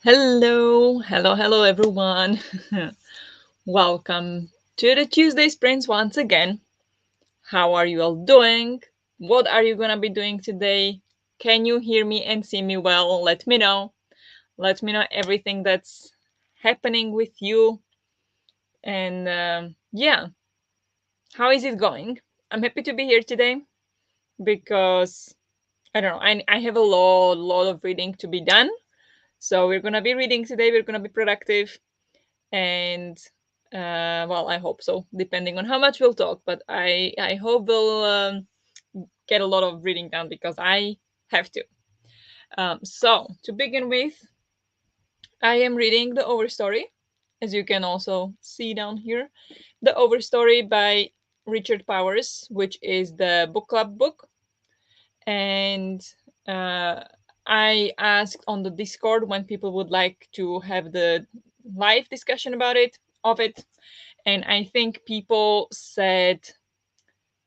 Hello, everyone. Welcome to the Tuesday Sprints once again. How are you all doing? What are you gonna be doing today? Can you hear me and see me well? Let me know. Let me know everything that's happening with you. And yeah, how is it going? I'm happy to be here today because I don't know. I have a lot of reading to be done. So we're gonna be reading today. We're gonna be productive and well, I hope so, depending on how much we'll talk, but I hope we'll get a lot of reading done because I have to. So to begin with, I am reading the Overstory, as you can also see down here, the Overstory by Richard Powers, which is the book club book. And uh, I asked on the Discord when people would like to have the live discussion about it, of it, and I think people said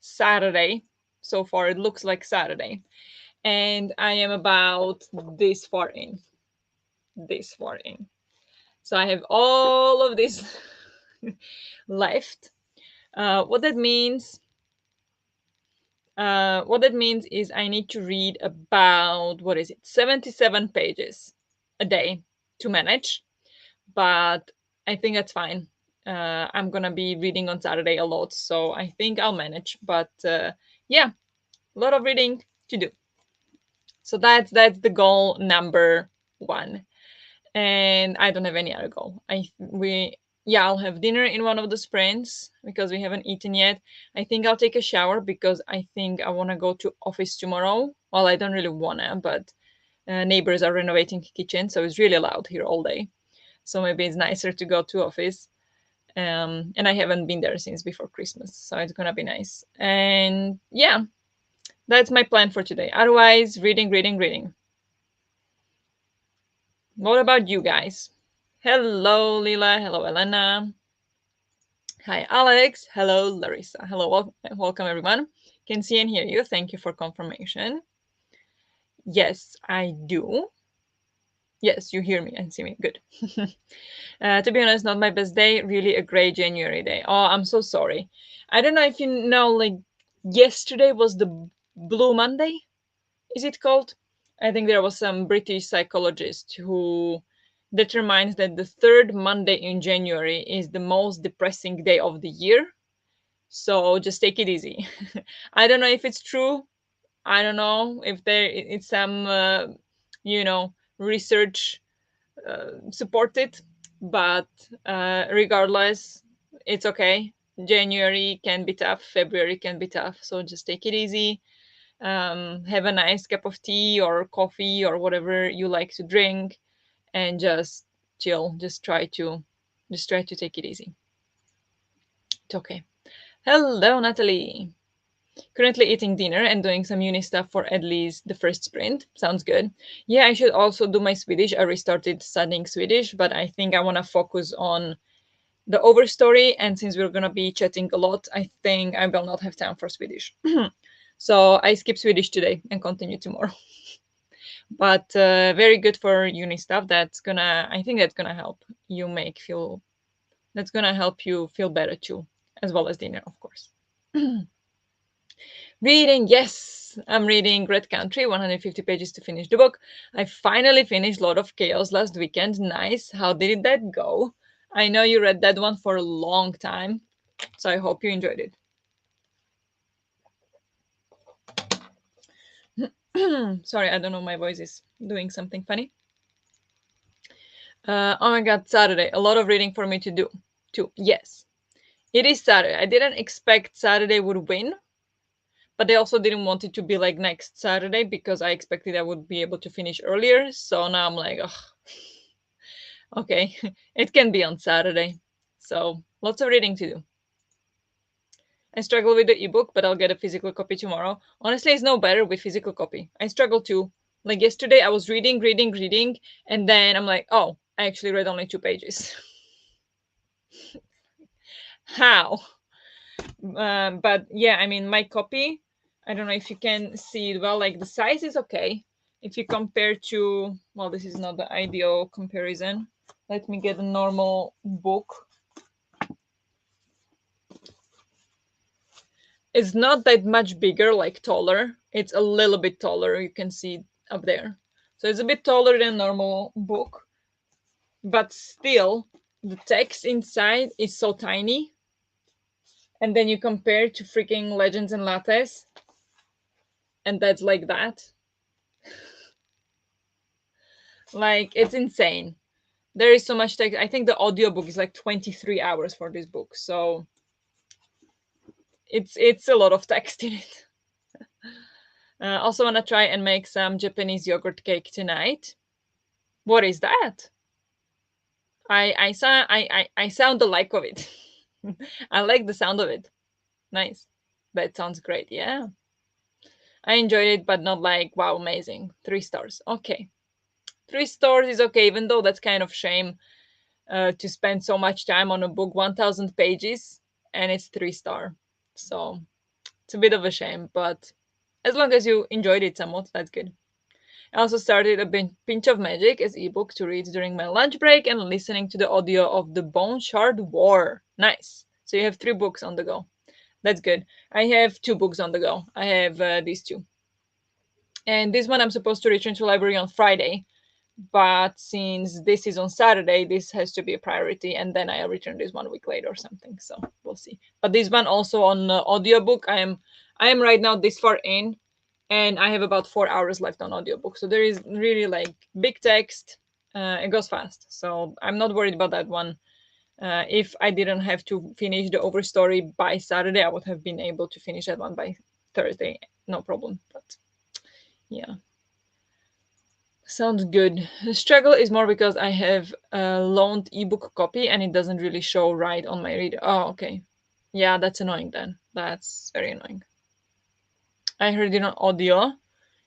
Saturday. So far, it looks like Saturday, and I am about this far in. This far in. So I have all of this left. What that means. What that means is I need to read about, what is it, 77 pages a day to manage, but I think that's fine. I'm gonna be reading on Saturday a lot, so I think I'll manage. But yeah, a lot of reading to do. So that's the goal number one, and I don't have any other goal. I'll have dinner in one of the sprints because we haven't eaten yet. I think I'll take a shower because I think I want to go to office tomorrow. Well, I don't really wanna, but neighbors are renovating kitchen, so it's really loud here all day. So maybe it's nicer to go to office. And I haven't been there since before Christmas, so it's gonna be nice. And yeah, that's my plan for today. Otherwise, reading, reading, reading. What about you guys? Hello, Lila. Hello, Elena. Hi, Alex. Hello, Larissa. Hello, welcome everyone. Can see and hear you. Thank you for confirmation. Yes, I do. Yes, you hear me and see me. Good. To be honest, not my best day. Really a great January day. Oh, I'm so sorry. I don't know if you know, like, yesterday was the Blue Monday. Is it called? I think there was some British psychologist who determines that the third Monday in January is the most depressing day of the year. So just take it easy. I don't know if it's true. I don't know if it's some, research supported, but regardless, it's okay. January can be tough, February can be tough. So just take it easy. Have a nice cup of tea or coffee or whatever you like to drink, and just chill. Just try to take it easy. It's okay. Hello, Natalie. Currently eating dinner and doing some uni stuff for at least the first sprint. Sounds good. Yeah, I should also do my Swedish. I restarted studying Swedish, but I think I want to focus on the overstory. And since we're going to be chatting a lot, I think I will not have time for Swedish. So I skip Swedish today and continue tomorrow. But very good for uni stuff. I think that's gonna help you make feel. That's gonna help you feel better too, as well as dinner, of course. Reading, yes, I'm reading Red Country, 150 pages to finish the book. I finally finished Lord of Chaos last weekend. Nice. How did that go? I know you read that one for a long time, so I hope you enjoyed it. Sorry, I don't know, my voice is doing something funny. Oh my god, Saturday. A lot of reading for me to do, too. Yes, it is Saturday. I didn't expect Saturday would win, but I also didn't want it to be like next Saturday because I expected I would be able to finish earlier. So now I'm like, oh, okay, it can be on Saturday. So lots of reading to do. I struggle with the ebook, but I'll get a physical copy tomorrow. Honestly, it's no better with physical copy. I struggle too. Like yesterday, I was reading, reading, reading, and then I'm like, oh, I actually read only 2 pages. How? But yeah, I mean, my copy, I don't know if you can see it well, like the size is okay. if you compare to, well, this is not the ideal comparison. Let me get a normal book. It's not that much bigger, like taller. It's a little bit taller. You can see up there. So it's a bit taller than a normal book, but still the text inside is so tiny. And then you compare to freaking Legends and Lattes, and that's like that. Like, it's insane. There is so much text. I think the audiobook is like 23 hours for this book. So it's a lot of text in it. Also want to try and make some Japanese yogurt cake tonight. What is that? I sound the like of it. I like the sound of it. Nice. That sounds great. Yeah. I enjoyed it, but not like wow, amazing. 3 stars. Okay. 3 stars is okay, even though that's kind of shame to spend so much time on a book, 1,000 pages, and it's 3 star. So it's a bit of a shame, but as long as you enjoyed it somewhat, that's good. I also started a Pinch of Magic as ebook to read during my lunch break and listening to the audio of the Bone Shard War. Nice. So you have 3 books on the go. That's good. I have 2 books on the go. I have these 2. And this one I'm supposed to return to library on Friday. But since this is on Saturday, this has to be a priority. And then I'll return this 1 week later or something. So we'll see. But this one also on audiobook. I am right now this far in, and I have about 4 hours left on audiobook. So there is really like big text. It goes fast. So I'm not worried about that one. If I didn't have to finish the overstory by Saturday, I would have been able to finish that one by Thursday. No problem. But yeah. Sounds good. The struggle is more because I have a loaned ebook copy and it doesn't really show right on my reader. Oh, okay. Yeah, that's annoying then. That's very annoying. I heard it on audio.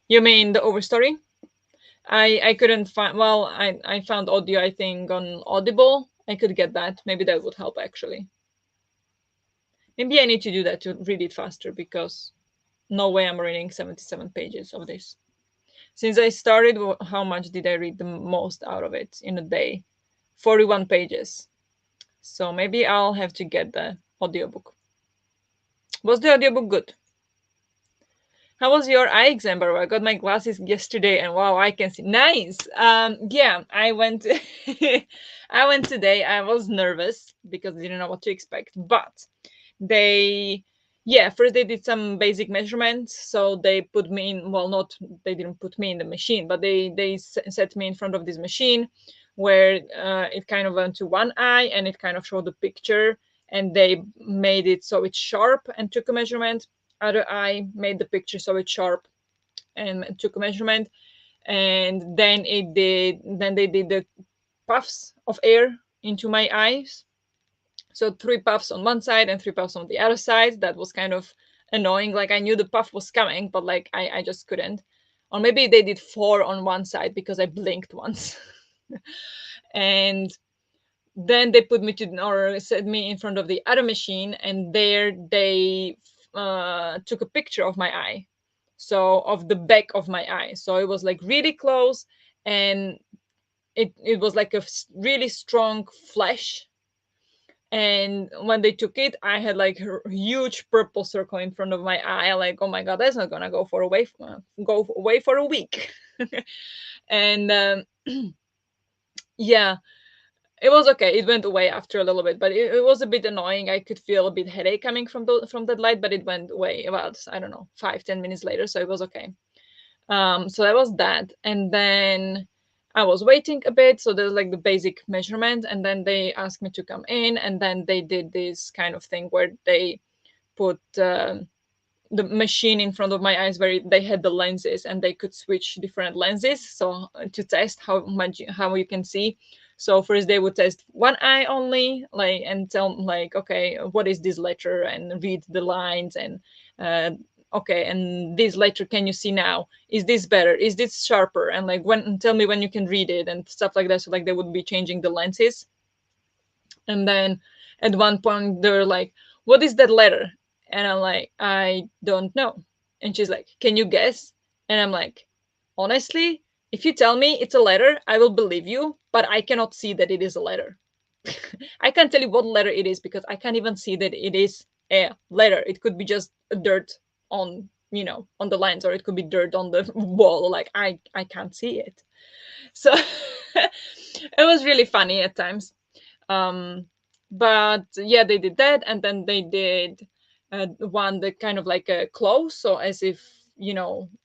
You mean the overstory? I couldn't find. Well, I found audio. I think on Audible. I could get that. Maybe that would help actually. Maybe I need to do that to read it faster because no way I'm reading 77 pages of this. Since I started, how much did I read the most out of it in a day? 41 pages. So maybe I'll have to get the audiobook. Was the audiobook good? How was your eye exam, Barbara? I got my glasses yesterday and wow, I can see. Nice. Yeah, I went I went today. I was nervous because I didn't know what to expect, but they first they did some basic measurements. So they put me in, well, not, they didn't put me in the machine, but they set me in front of this machine where it kind of went to one eye and it kind of showed the picture, and they made it so it's sharp and took a measurement. Other eye made the picture so it's sharp and took a measurement. And then they did the puffs of air into my eyes. So 3 puffs on one side and 3 puffs on the other side. That was kind of annoying. Like, I knew the puff was coming, but like I just couldn't. Or maybe they did 4 on one side because I blinked once. And then they put me to, or set me in front of the other machine, and there they took a picture of my eye, so of the back of my eye. So it was like really close, and it was like a really strong flash. And when they took it, I had like a huge purple circle in front of my eye. Like, oh my god, that's not gonna go away for a week. And yeah, it was okay. It went away after a little bit, but it was a bit annoying. I could feel a bit headache coming from that light, but it went away about, I don't know, 5-10 minutes later, so it was okay. So that was that, and then I was waiting a bit. So there's like the basic measurement, and then they asked me to come in, and then they did this kind of thing where they put the machine in front of my eyes where they had the lenses, and they could switch different lenses, so to test how you can see. So first they would test one eye only, like, and tell like, okay, what is this letter, and read the lines, and okay, and this letter, can you see now? Is this better? Is this sharper? And like, when, tell me when you can read it, and stuff like that. So like they would be changing the lenses. And then at one point they're like, what is that letter? And I'm like, I don't know. And she's like, can you guess? And I'm like, honestly, if you tell me it's a letter, I will believe you, but I cannot see that it is a letter. I can't tell you what letter it is because I can't even see that it is a letter. It could be just a dirt on, on the lines, or it could be dirt on the wall. Like I can't see it. So it was really funny at times. But yeah, they did that, and then they did one that kind of like a close, so as if,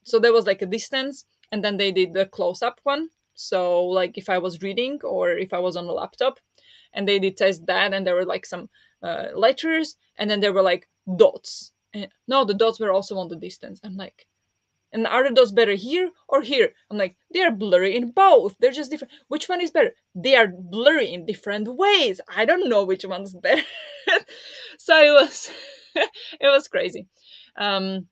so there was like a distance, and then they did the close up one, so like if I was reading or if I was on a laptop, and they did test that, and there were like some letters, and then there were like dots. No, the dots were also on the distance. I'm like, and are the dots better here or here? I'm like, they are blurry in both. They're just different. Which one is better? They are blurry in different ways. I don't know which one's better. So it was it was crazy. Um,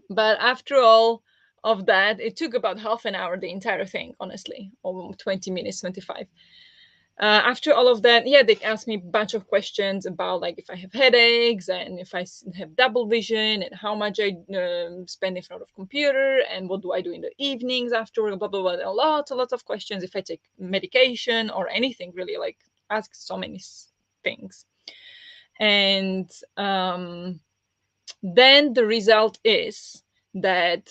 but after all of that, it took about half an hour, the entire thing, honestly, or 20 minutes, 25. After all of that, yeah, they asked me a bunch of questions about like if I have headaches and if I have double vision and how much I spend in front of computer and what do I do in the evenings after work, blah blah blah. A lot of questions. If I take medication or anything, really, like ask so many things. And then the result is that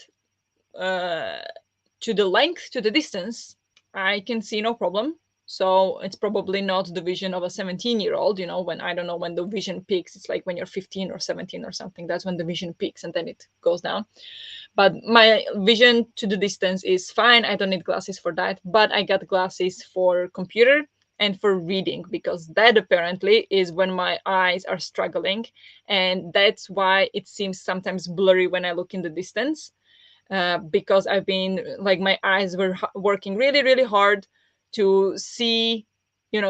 to the length, to the distance, I can see no problem. So it's probably not the vision of a 17-year-old, when I don't know when the vision peaks. It's like when you're 15 or 17 or something. That's when the vision peaks and then it goes down. But my vision to the distance is fine. I don't need glasses for that. But I got glasses for computer and for reading, because that apparently is when my eyes are struggling. And that's why it seems sometimes blurry when I look in the distance. Because I've been like, my eyes were working really, really hard to see,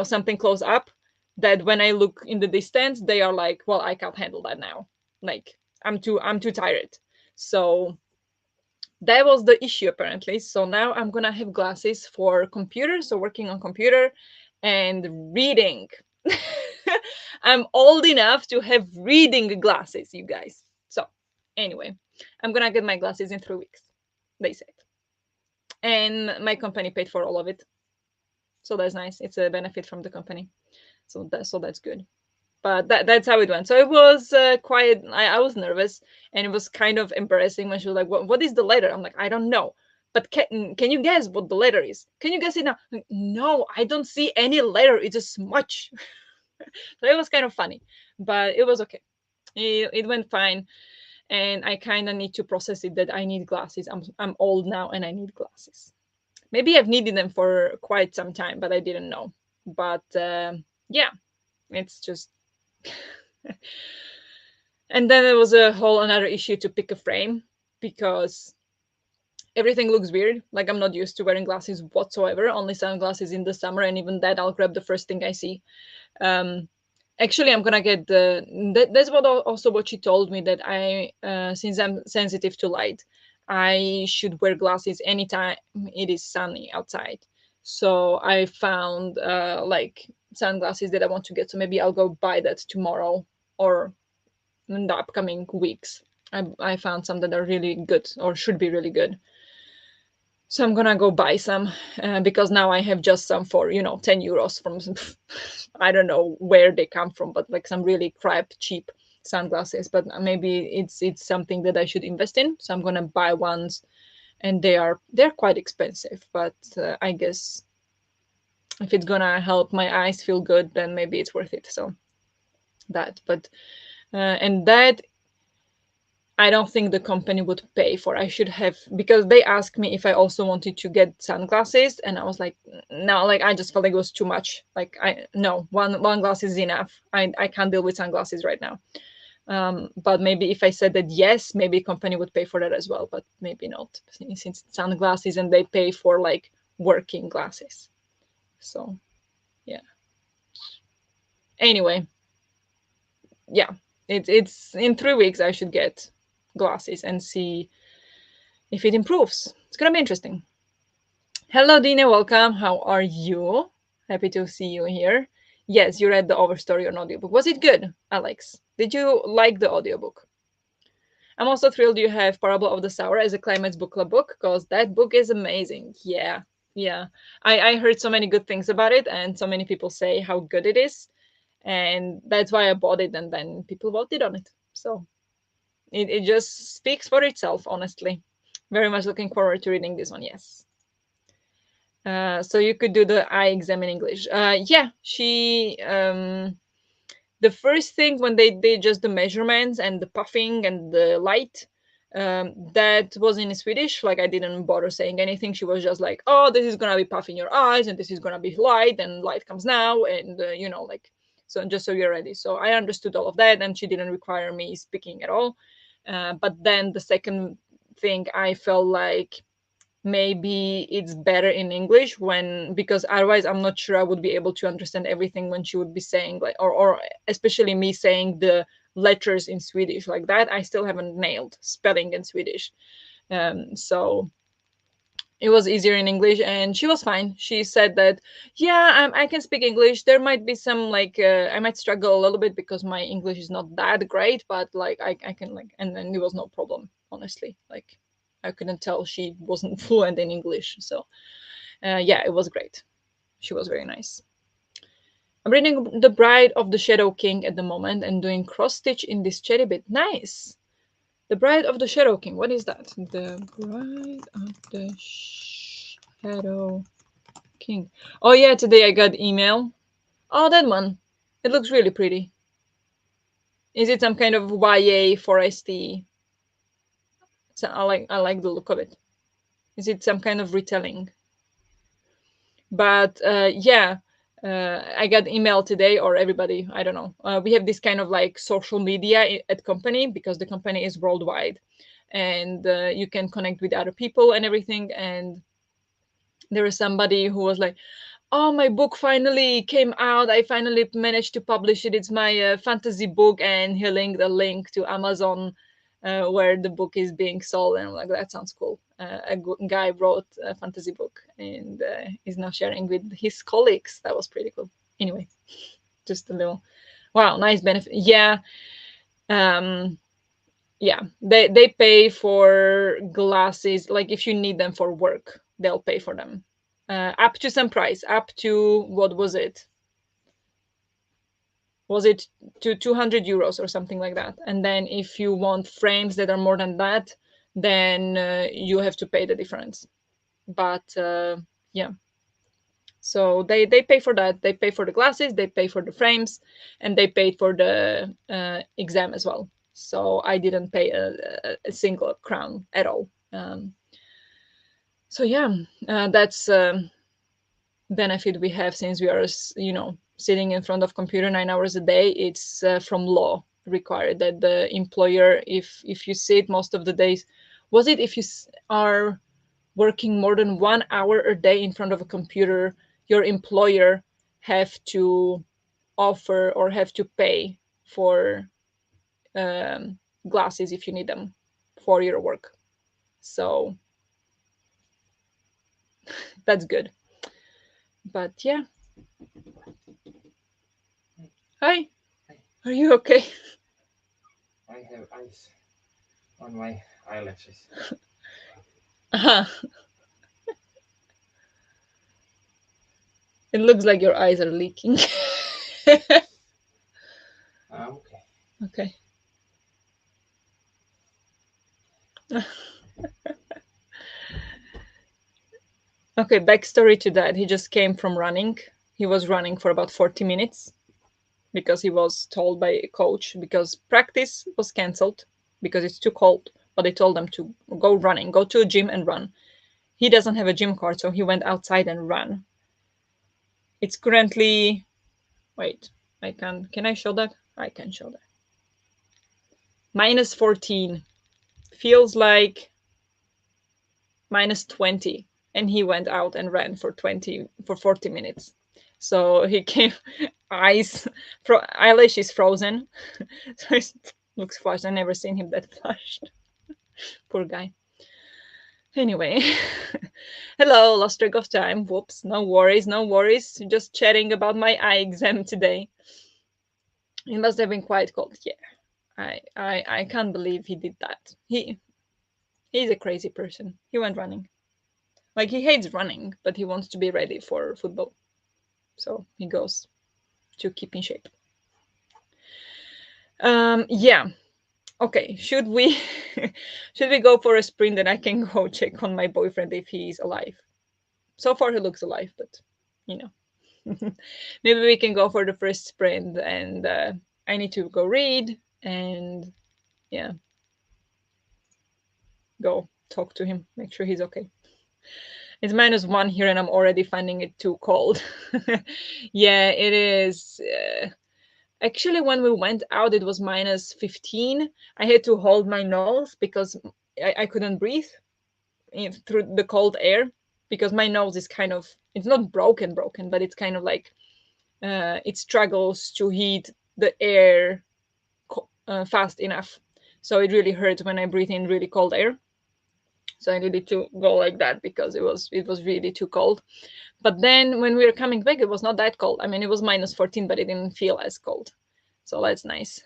something close up, that when I look in the distance, they are like, well, I can't handle that now. Like, I'm too tired. So that was the issue apparently. So now I'm gonna have glasses for computer, so working on computer and reading. I'm old enough to have reading glasses, you guys. So anyway, I'm gonna get my glasses in 3 weeks, they said. And my company paid for all of it. So that's nice. It's a benefit from the company. So that's good. But that's how it went. So it was quite. I was nervous, and it was kind of embarrassing when she was like, "What is the letter?" I'm like, "I don't know." But can you guess what the letter is? Can you guess it now? Like, no, I don't see any letter. It's a smudge. So it was kind of funny, but it was okay. It went fine, and I kind of need to process it that I need glasses. I'm old now, and I need glasses. Maybe I've needed them for quite some time, but I didn't know. But yeah, it's just. And then there was a whole another issue to pick a frame, because everything looks weird. Like, I'm not used to wearing glasses whatsoever, only sunglasses in the summer, and even that I'll grab the first thing I see. Um, Actually, I'm gonna get that's also what she told me, that I since I'm sensitive to light, I should wear glasses anytime it is sunny outside. So I found like sunglasses that I want to get. So maybe I'll go buy that tomorrow or in the upcoming weeks. I found some that are really good, or should be really good. So I'm gonna go buy some, because now I have just some for 10 euros from I don't know where they come from, but like some really crap cheap sunglasses. But maybe it's something that I should invest in. So I'm gonna buy ones, and they're quite expensive. But I guess if it's gonna help my eyes feel good, then maybe it's worth it. So that, but and that I don't think the company would pay for. I should have, because they asked me if I also wanted to get sunglasses, and I was like, no, like I just felt like it was too much. Like I no, one glass is enough. I can't deal with sunglasses right now. But maybe if I said that yes, maybe a company would pay for that as well, but maybe not, since it's sunglasses and they pay for like working glasses. So yeah. Anyway, yeah, it's in 3 weeks I should get glasses and see if it improves. It's gonna be interesting. Hello, Dina. Welcome. How are you? Happy to see you here. Yes, you read the Overstory on audiobook. Was it good, Alex? Did you like the audiobook? I'm also thrilled you have Parable of the Sour as a Climate's book club book, because that book is amazing. Yeah, yeah. I heard so many good things about it, and so many people say how good it is, and that's why I bought it. And then people voted on it, so it just speaks for itself, honestly. Very much looking forward to reading this one. Yes. So you could do the eye exam in English. Yeah, she the first thing when they did just the measurements and the puffing and the light, that was in Swedish. Like, I didn't bother saying anything. She was just like, oh, this is gonna be puffing your eyes, and this is gonna be light, and light comes now, and like, so just so you're ready. So I understood all of that, and she didn't require me speaking at all. But then the second thing, I felt like maybe it's better in English, when, because otherwise I'm not sure I would be able to understand everything when she would be saying, like, or especially me saying the letters in Swedish like that. I still haven't nailed spelling in Swedish. So it was easier in English, and she was fine. She said that, yeah, I can speak English. There might be some, like, I might struggle a little bit because my English is not that great, but like I can, like, and then it was no problem, honestly. Like, I couldn't tell she wasn't fluent in English. So yeah, it was great. She was very nice. I'm reading The Bride of the Shadow King at the moment and doing cross stitch in this cherry bit. Nice. The Bride of the Shadow King. What is that? The Bride of the Shadow King. Oh yeah, today I got email. Oh, that one. It looks really pretty. Is it some kind of YA foresty? So I like the look of it. Is it some kind of retelling? But yeah, I got email today, or everybody, I don't know. We have this kind of like social media at company, because the company is worldwide, and you can connect with other people and everything. And there was somebody who was like, oh, my book finally came out. I finally managed to publish it. It's my fantasy book. And he linked a link to Amazon, where the book is being sold. And I'm like, that sounds cool. Guy wrote a fantasy book, and is now sharing with his colleagues. That was pretty cool. Anyway, just a little, wow, nice benefit. Yeah. Um, yeah, they pay for glasses. Like, if you need them for work, they'll pay for them, up to some price, up to, what was it, to 200 euros or something like that. And then if you want frames that are more than that, then you have to pay the difference. But yeah, so they pay for that. They pay for the glasses, they pay for the frames, and they paid for the exam as well. So I didn't pay a single crown at all. So yeah, that's benefit we have, since we are, sitting in front of computer 9 hours a day. It's from law required that the employer, if you sit most of the days, was it, if you are working more than 1 hour a day in front of a computer, your employer have to offer or have to pay for glasses if you need them for your work. So that's good. But yeah. Hi. Hi. Are you okay? I have ice on my eyelashes. Uh-huh. It looks like your eyes are leaking. Okay. Okay. Okay, backstory to that. He just came from running. He was running for about 40 minutes because he was told by a coach, because practice was cancelled because it's too cold. But they told him to go running, go to a gym and run. He doesn't have a gym card, so he went outside and ran. It's currently, wait, can I show that? I can show that. -14. Feels like -20, and he went out and ran for 40 minutes. So he came, eyes, eyelash is frozen. So it looks flushed. I never seen him that flushed. Poor guy. Anyway, hello, lost track of time. Whoops, no worries, no worries. Just chatting about my eye exam today. It must have been quite cold. Yeah, I can't believe he did that. He's a crazy person. He went running. Like, he hates running, but he wants to be ready for football. So he goes to keep in shape. Yeah. Okay. Should we should we go for a sprint, and I can go check on my boyfriend if he's alive? So far he looks alive, but you know. Maybe we can go for the first sprint, and I need to go read and yeah, go talk to him, make sure he's okay. It's -1 here, and I'm already finding it too cold. Yeah, it is. Actually, when we went out, it was -15. I had to hold my nose because I couldn't breathe through the cold air, because my nose is kind of, it's not broken, but it's kind of like it struggles to heat the air fast enough. So it really hurts when I breathe in really cold air. So I needed to go like that because it was really too cold. But then when we were coming back, it was not that cold. I mean, it was -14, but it didn't feel as cold. So that's nice.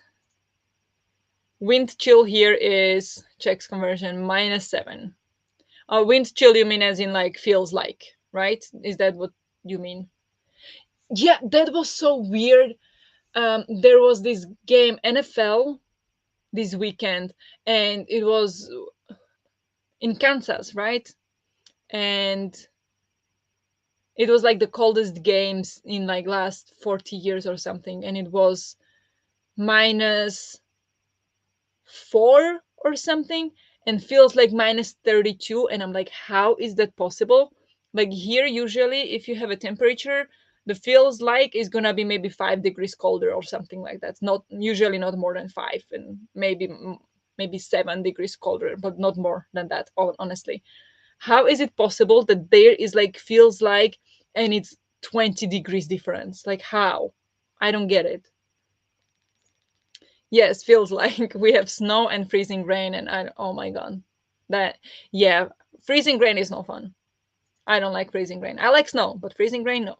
Wind chill here is checks conversion -7. Wind chill, you mean as in like feels like, right? Is that what you mean? Yeah, that was so weird. There was this game NFL this weekend, and it was in Kansas, right? And it was like the coldest games in like last 40 years or something, and it was -4 or something, and feels like -32, and I'm like, how is that possible? Like, here usually if you have a temperature, the feels like is gonna be maybe 5 degrees colder or something like that. Not usually, not more than 5, and maybe 7 degrees colder, but not more than that, honestly. How is it possible that there is like feels like, and it's 20 degrees difference? Like, how? I don't get it. Yes, feels like we have snow and freezing rain, and oh my god, that, yeah, freezing rain is no fun. I don't like freezing rain. I like snow, but freezing rain, no.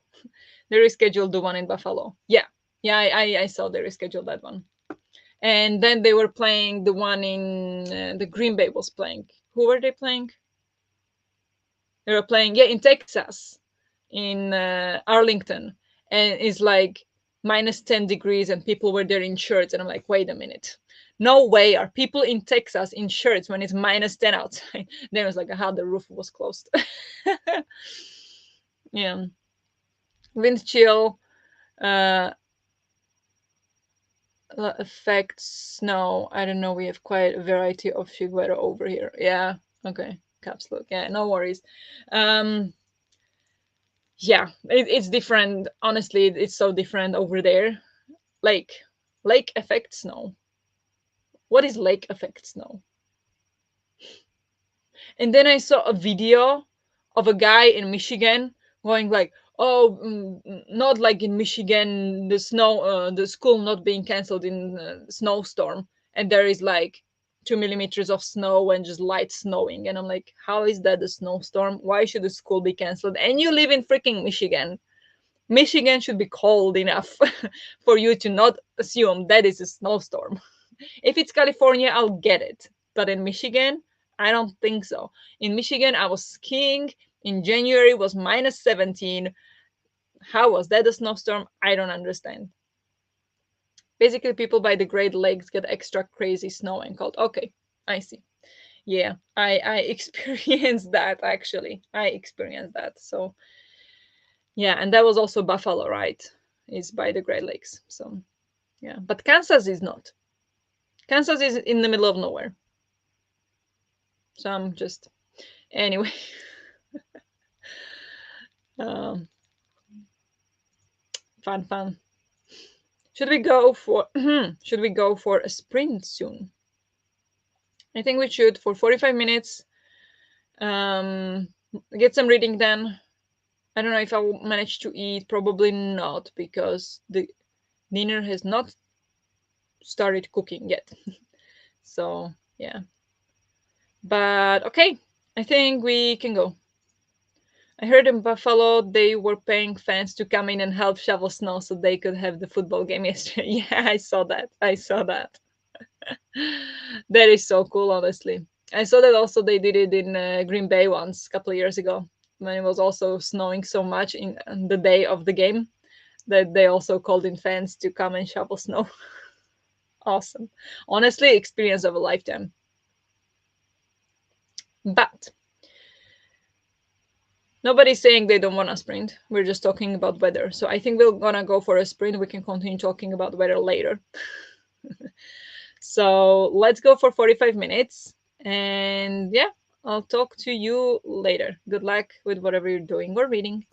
They rescheduled the one in Buffalo. Yeah, yeah, I saw they rescheduled that one, and then they were playing the one in the Green Bay was playing. Who were they playing? They were playing, yeah, in Texas, in Arlington, and it's like -10 degrees, and people were there in shirts, and I'm like, wait a minute, no way are people in Texas in shirts when it's -10 outside. Then it was like, aha, the roof was closed. Yeah, wind chill uh, affects snow. I don't know. We have quite a variety of weather over here. Yeah. Okay. Caps look. Yeah. No worries. Um, yeah, it's different. Honestly, it's so different over there. Lake, lake effect snow. What is lake effect snow? And then I saw a video of a guy in Michigan going like, "Oh, not like in Michigan, the school not being canceled in snowstorm, and there is like 2 millimeters of snow and just light snowing." And I'm like, "How is that a snowstorm? Why should the school be canceled? And you live in freaking Michigan. Michigan should be cold enough for you to not assume that is a snowstorm. If it's California, I'll get it. But in Michigan, I don't think so. In Michigan, I was skiing in January, it was -17. How was that a snowstorm? I don't understand. Basically, people by the Great Lakes get extra crazy snow and cold. Okay, I see. Yeah, I experienced that actually. I experienced that. So yeah, and that was also Buffalo, right? Is by the Great Lakes. So yeah, but Kansas is not. Kansas is in the middle of nowhere. So I'm just anyway. um, fun. Should we go for should we go for a sprint soon? I think we should for 45 minutes. Um, get some reading done. I don't know if I'll manage to eat. Probably not because the dinner has not started cooking yet. So yeah, but okay, I think we can go. I heard in Buffalo they were paying fans to come in and help shovel snow so they could have the football game yesterday. Yeah, I saw that. I saw that. That is so cool, honestly. I saw that also they did it in Green Bay once a couple of years ago when it was also snowing so much in on the day of the game that they also called in fans to come and shovel snow. Awesome. Honestly, experience of a lifetime. But nobody's saying they don't want a sprint. We're just talking about weather. So I think we're gonna go for a sprint. We can continue talking about weather later. So let's go for 45 minutes. And yeah, I'll talk to you later. Good luck with whatever you're doing or reading.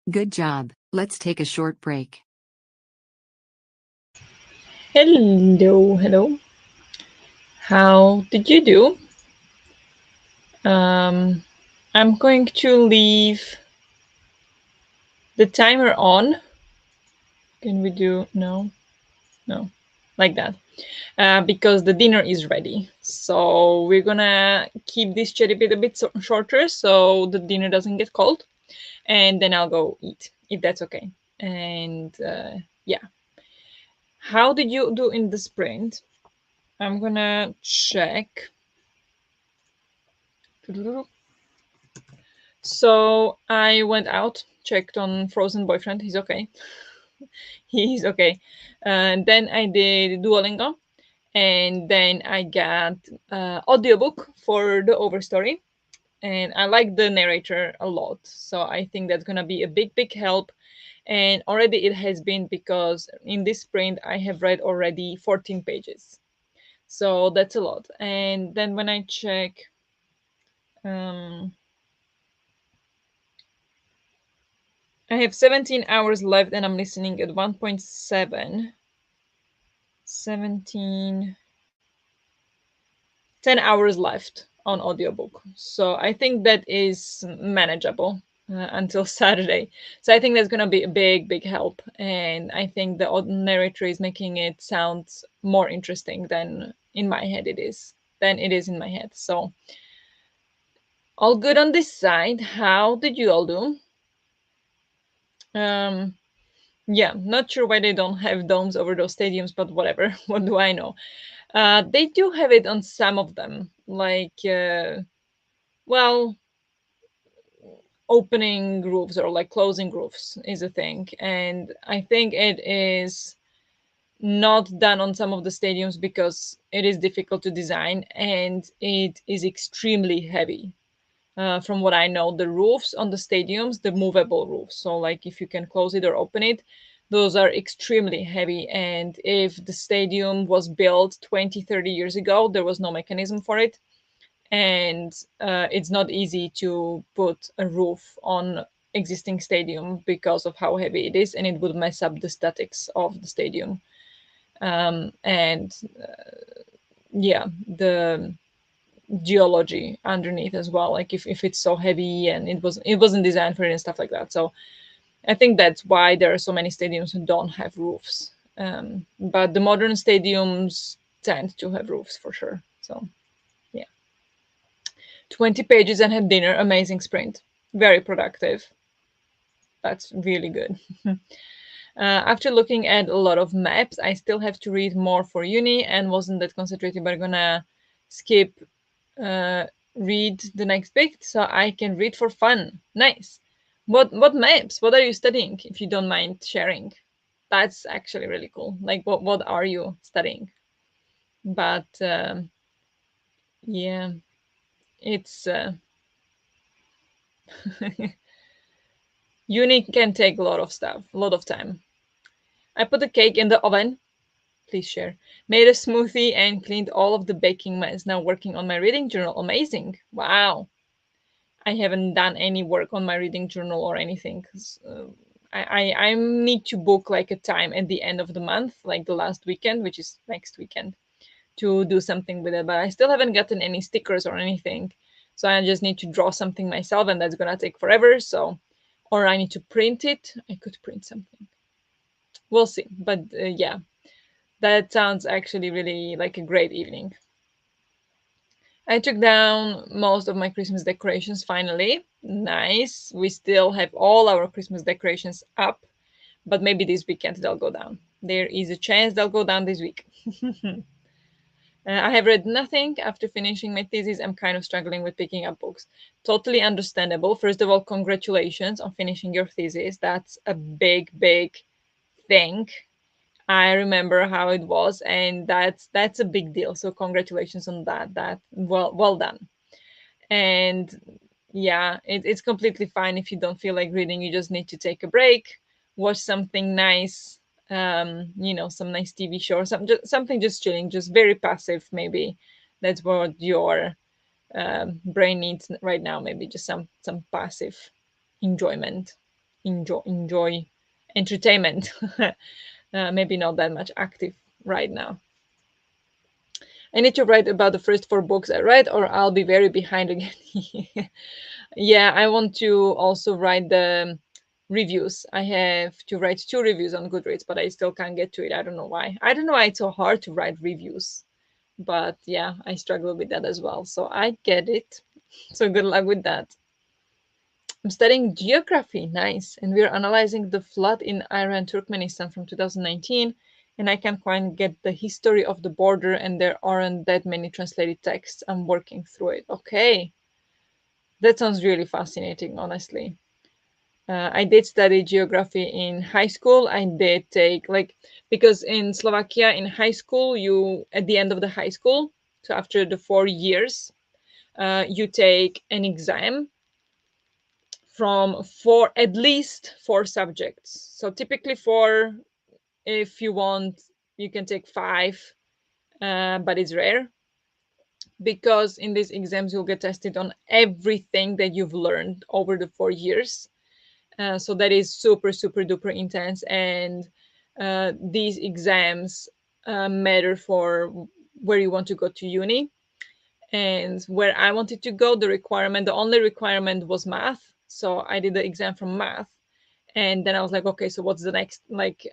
Good job. Let's take a short break. Hello, hello. How did you do? Um, I'm going to leave the timer on. Can we do no? No, like that. Because the dinner is ready. So we're gonna keep this chat a bit shorter so the dinner doesn't get cold, and then I'll go eat if that's okay. And yeah, how did you do in the sprint? I'm gonna check. So I went out, checked on Frozen Boyfriend. He's okay. He's okay. And then I did Duolingo, and then I got audiobook for the Overstory, and I like the narrator a lot. So I think that's gonna be a big help. And already it has been, because in this sprint I have read already 14 pages. So that's a lot. And then when I check, um, I have 17 hours left and I'm listening at 1.7. 17, 10 hours left on audiobook. So I think that is manageable until Saturday. So I think that's going to be a big help. And I think the narrator is making it sound more interesting than in my head it is, than it is in my head. So all good on this side. How did you all do? Um, yeah, not sure why they don't have domes over those stadiums, but whatever. What do I know? They do have it on some of them, like well, opening roofs or like closing roofs is a thing, and I think it is not done on some of the stadiums because it is difficult to design and it is extremely heavy. From what I know, the roofs on the stadiums, the movable roofs, so like if you can close it or open it, those are extremely heavy. And if the stadium was built 20, 30 years ago, there was no mechanism for it. And it's not easy to put a roof on existing stadium because of how heavy it is, and it would mess up the statics of the stadium. And yeah, the geology underneath as well, like if it's so heavy and it wasn't designed for it and stuff like that. So I think that's why there are so many stadiums who don't have roofs. But the modern stadiums tend to have roofs for sure. So yeah, 20 pages and had dinner. Amazing sprint, very productive. That's really good. After looking at a lot of maps, I still have to read more for uni and wasn't that concentrated, but I'm gonna skip uh, read the next bit so I can read for fun. Nice. What maps? What are you studying? If you don't mind sharing, that's actually really cool. Like what are you studying? But yeah, it's uni can take a lot of stuff, a lot of time. I put the cake in the oven. Please share. Made a smoothie and cleaned all of the baking mess. Now working on my reading journal. Amazing. Wow. I haven't done any work on my reading journal or anything. 'Cause, I need to book like a time at the end of the month, like the last weekend, which is next weekend, to do something with it. But I still haven't gotten any stickers or anything. So I just need to draw something myself, and that's gonna take forever. So, or I need to print it. I could print something. We'll see. But yeah, that sounds actually really like a great evening. I took down most of my Christmas decorations finally. Nice. We still have all our Christmas decorations up, but maybe this weekend they'll go down. There is a chance they'll go down this week. I have read nothing after finishing my thesis. I'm kind of struggling with picking up books. Totally understandable. First of all, congratulations on finishing your thesis. That's a big thing. I remember how it was, and that's a big deal. So congratulations on that. That well done. And yeah, it's completely fine if you don't feel like reading. You just need to take a break, watch something nice, some nice TV show or something just chilling, just very passive. Maybe that's what your brain needs right now. Maybe just some passive enjoyment. enjoy entertainment. Maybe not that much active right now. I need to write about the first four books I read, or I'll be very behind again. Yeah, I want to also write the reviews. I have to write two reviews on Goodreads, but I still can't get to it. I don't know why. I don't know why it's so hard to write reviews. But yeah, I struggle with that as well. So I get it. So good luck with that. I'm studying geography. Nice. And we're analyzing the flood in Iran, Turkmenistan from 2019. And I can't quite get the history of the border, and there aren't that many translated texts. I'm working through it. Okay. That sounds really fascinating, honestly. I did study geography in high school. I did take, like, because in Slovakia, in high school, you, at the end of the high school, so after the 4 years, you take an exam from four, at least four subjects. So typically four, if you want, you can take five, but it's rare because in these exams you'll get tested on everything that you've learned over the 4 years. So that is super, super duper intense. And these exams matter for where you want to go to uni. And where I wanted to go, the only requirement was math. So I did the exam from math. And then I was like, okay, so what's the next? Like,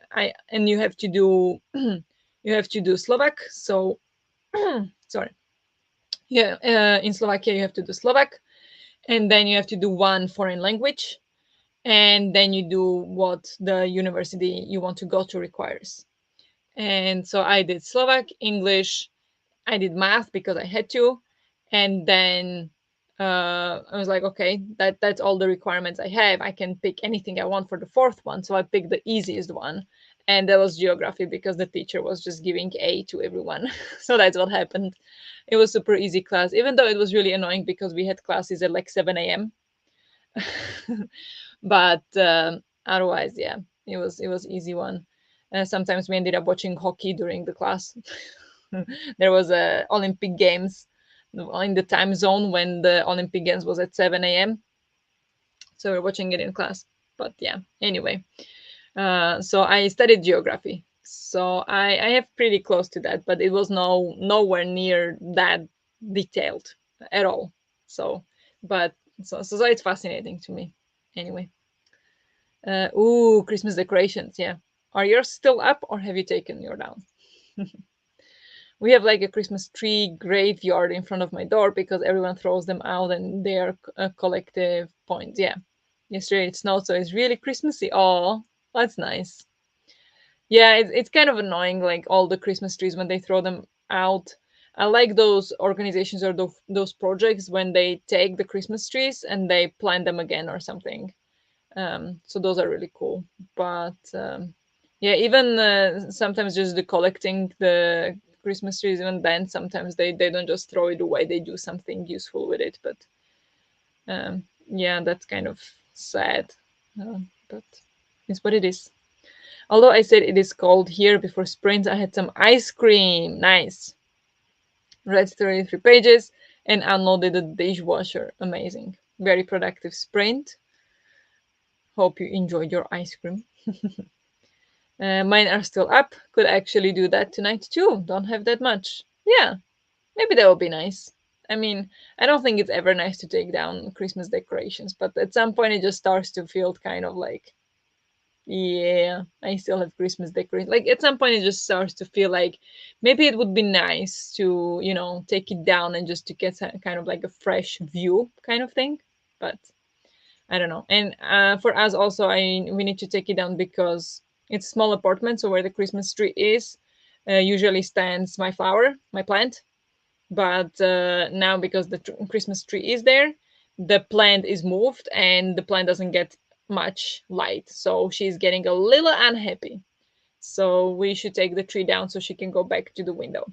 and you have to do, you have to do Slovak. So, sorry. Yeah, in Slovakia, you have to do Slovak. And then you have to do one foreign language, and then you do what the university you want to go to requires. And so I did Slovak, English, I did math because I had to, and then I was like, okay, that's all the requirements I have. I can pick anything I want for the fourth one, so I picked the easiest one, and that was geography because the teacher was just giving A to everyone. So that's what happened. It was super easy class, even though it was really annoying because we had classes at like 7 a.m. But otherwise, yeah, it was easy one. Sometimes we ended up watching hockey during the class. There was a Olympic Games in the time zone when the Olympic Games was at 7 a.m. So we're watching it in class. But yeah, anyway, so I studied geography. So I have pretty close to that, but it was nowhere near that detailed at all. So, but so it's fascinating to me. Anyway. Ooh, Christmas decorations. Yeah. Are yours still up or have you taken your down? We have like a Christmas tree graveyard in front of my door because everyone throws them out and they are collective points. Yeah. Yesterday it snowed, so it's really Christmassy. Oh, that's nice. Yeah, it's kind of annoying, like all the Christmas trees when they throw them out. I like those organizations or those projects when they take the Christmas trees and they plant them again or something. So those are really cool. But yeah, even sometimes just the collecting the Christmas trees, even then sometimes they don't just throw it away, they do something useful with it. But yeah, that's kind of sad. But it's what it is. Although I said it is cold here before sprint, I had some ice cream. Nice. Read 33 pages and unloaded the dishwasher. Amazing. Very productive sprint. Hope you enjoyed your ice cream. Mine are still up. Could actually do that tonight too. Don't have that much. Yeah, maybe that would be nice. I mean, I don't think it's ever nice to take down Christmas decorations, but at some point it just starts to feel kind of like, yeah, I still have Christmas decorations. Like at some point it just starts to feel like maybe it would be nice to, take it down and just to get kind of like a fresh view kind of thing. But I don't know. And for us also, we need to take it down because it's a small apartment. So where the Christmas tree is, usually stands my flower, my plant. But now because the Christmas tree is there, the plant is moved and the plant doesn't get much light. So she's getting a little unhappy. So we should take the tree down so she can go back to the window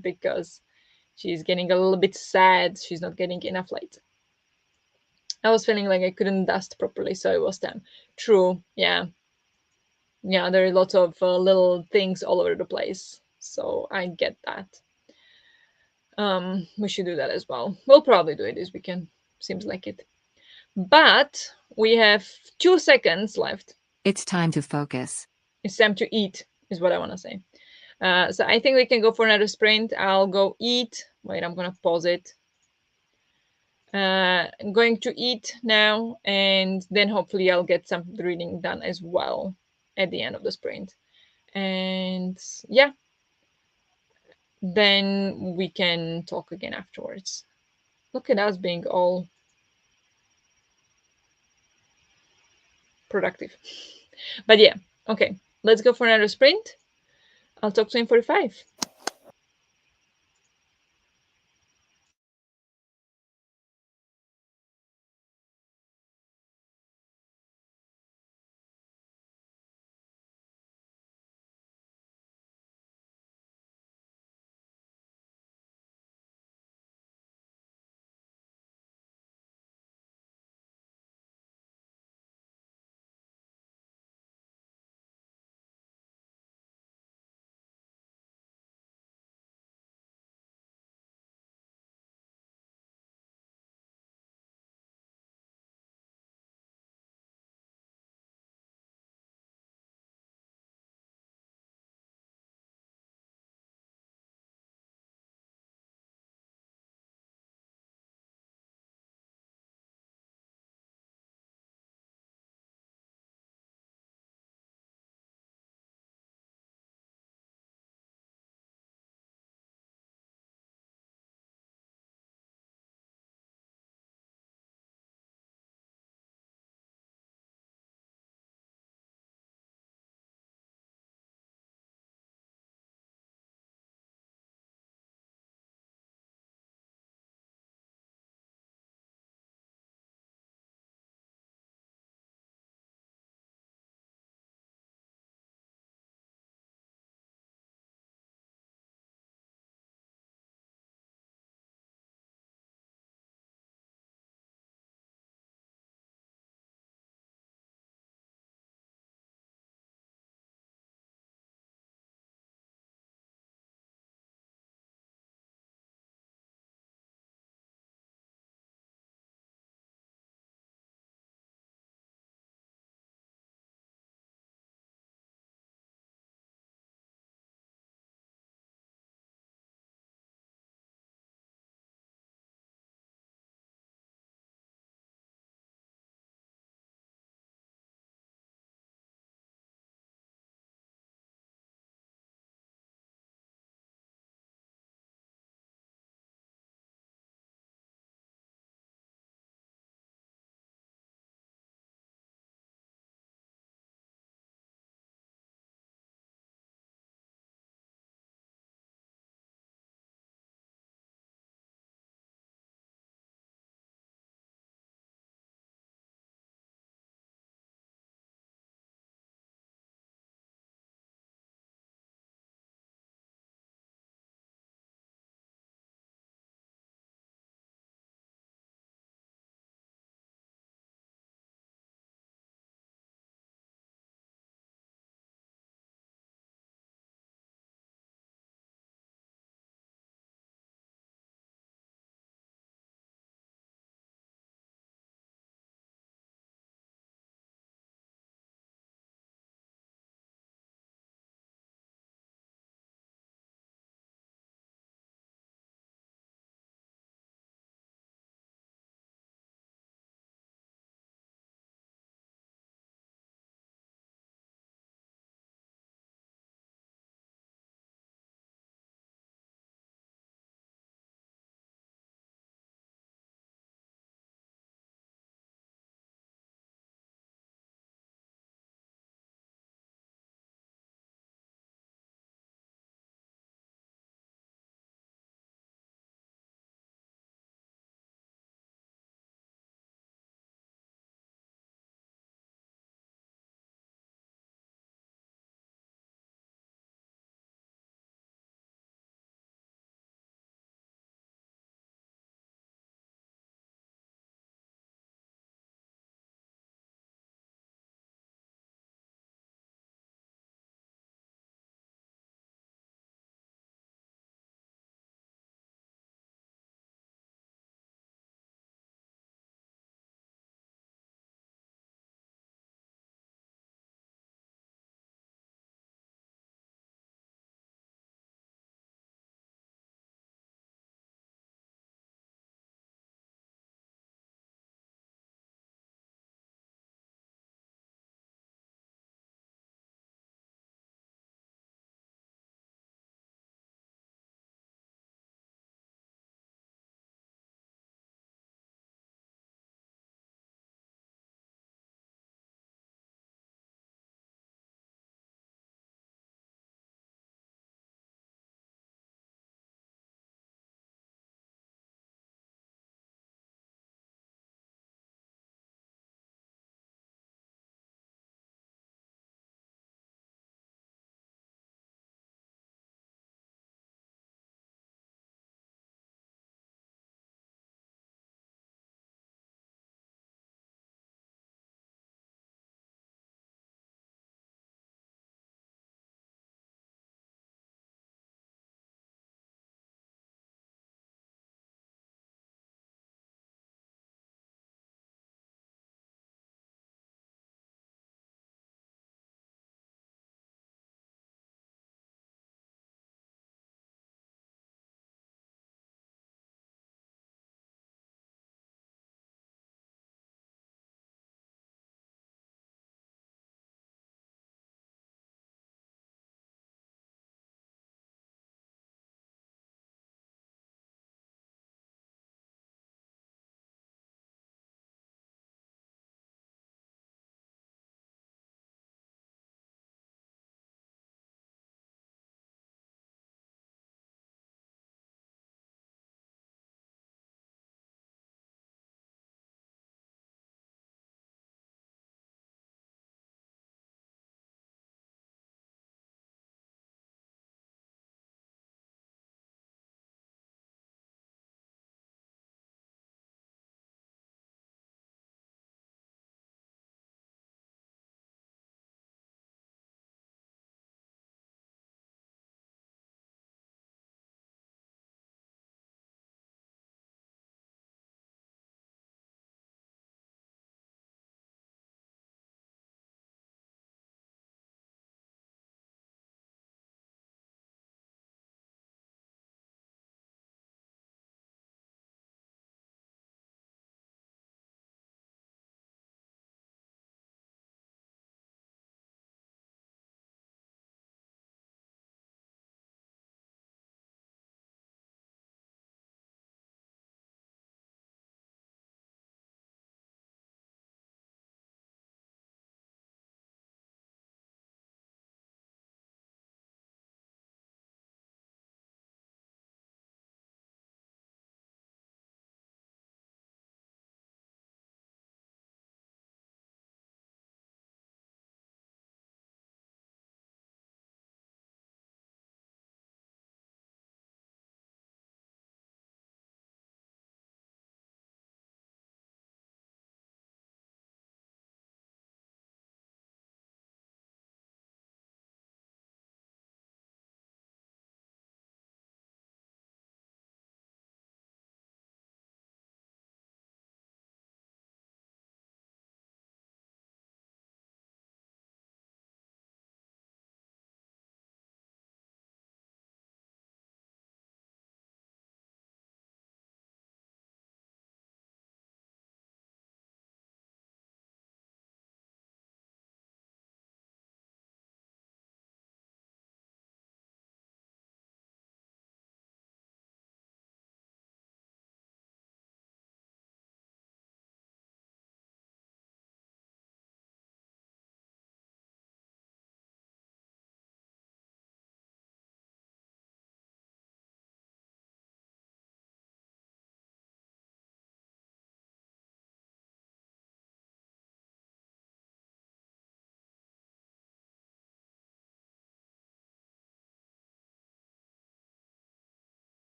because she's getting a little bit sad. She's not getting enough light. I was feeling like I couldn't dust properly, so it was time. True, yeah, yeah. There are lots of little things all over the place, so I get that. We should do that as well. We'll probably do it this weekend. Seems like it. But we have 2 seconds left. It's time to focus. It's time to eat, is what I want to say. So I think we can go for another sprint. I'll go eat. Wait, I'm going to pause it. I'm going to eat now, and then hopefully I'll get some reading done as well at the end of the sprint. And yeah, then we can talk again afterwards. Look at us being all productive. But yeah, okay, let's go for another sprint. I'll talk to you in 45.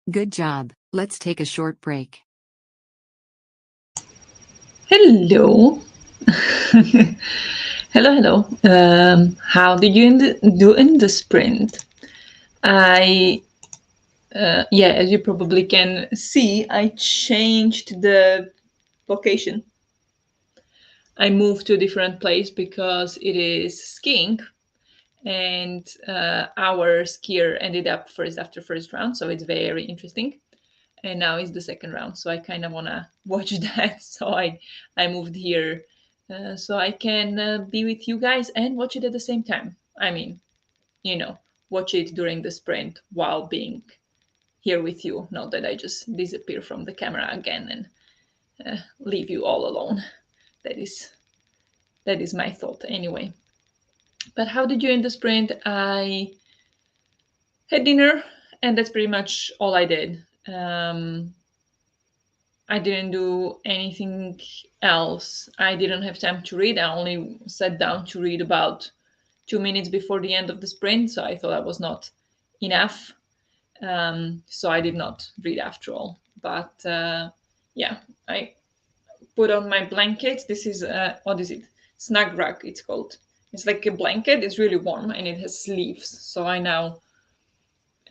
Good job. Let's take a short break. Hello. Hello. How did you do in the sprint? Yeah, as you probably can see, I changed the location. I moved to a different place because it is skiing, and our skier ended up first after first round, so it's very interesting. And now it's the second round, so I kind of want to watch that. So I moved here so I can be with you guys and watch it at the same time. I mean, you know, watch it during the sprint while being here with you, not that I just disappear from the camera again and leave you all alone. That is that is my thought anyway. But how did you end the sprint? I had dinner, and that's pretty much all I did. I didn't do anything else. I didn't have time to read. I only sat down to read about 2 minutes before the end of the sprint, so I thought that was not enough. So I did not read after all. But yeah, I put on my blanket. This is what is it? Snug rug. It's called. It's like a blanket. It's really warm and it has sleeves. So I now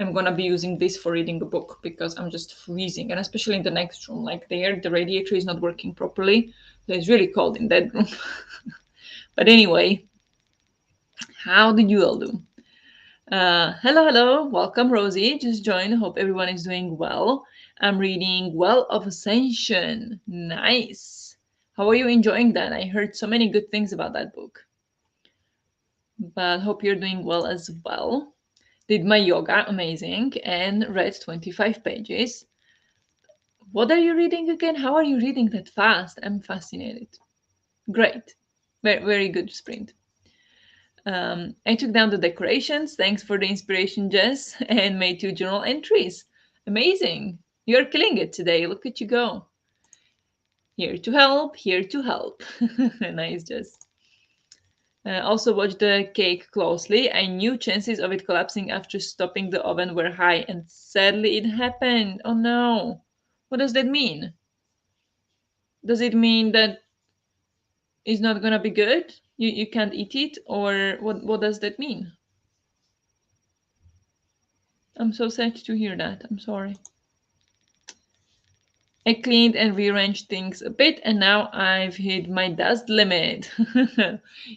am gonna be using this for reading a book because I'm just freezing, and especially in the next room, like there, the radiator is not working properly, so it's really cold in that room. But anyway, how did you all do? Hello, welcome, Rosie. Just joined. Hope everyone is doing well. I'm reading Well of Ascension. Nice. How are you enjoying that? I heard so many good things about that book, but hope you're doing well as well. Did my yoga, amazing, and read 25 pages. What are you reading again? How are you reading that fast? I'm fascinated. Great. Very good sprint. I took down the decorations. Thanks for the inspiration, Jess, and made 2 journal entries. Amazing. You're killing it today. Look at you go. Here to help, here to help. Nice, Jess. Also watch the cake closely. I knew chances of it collapsing after stopping the oven were high, and sadly it happened. Oh no. What does that mean? Does it mean that it's not gonna be good? You can't eat it, or what does that mean? I'm so sad to hear that. I'm sorry. I cleaned and rearranged things a bit, and now I've hit my dust limit.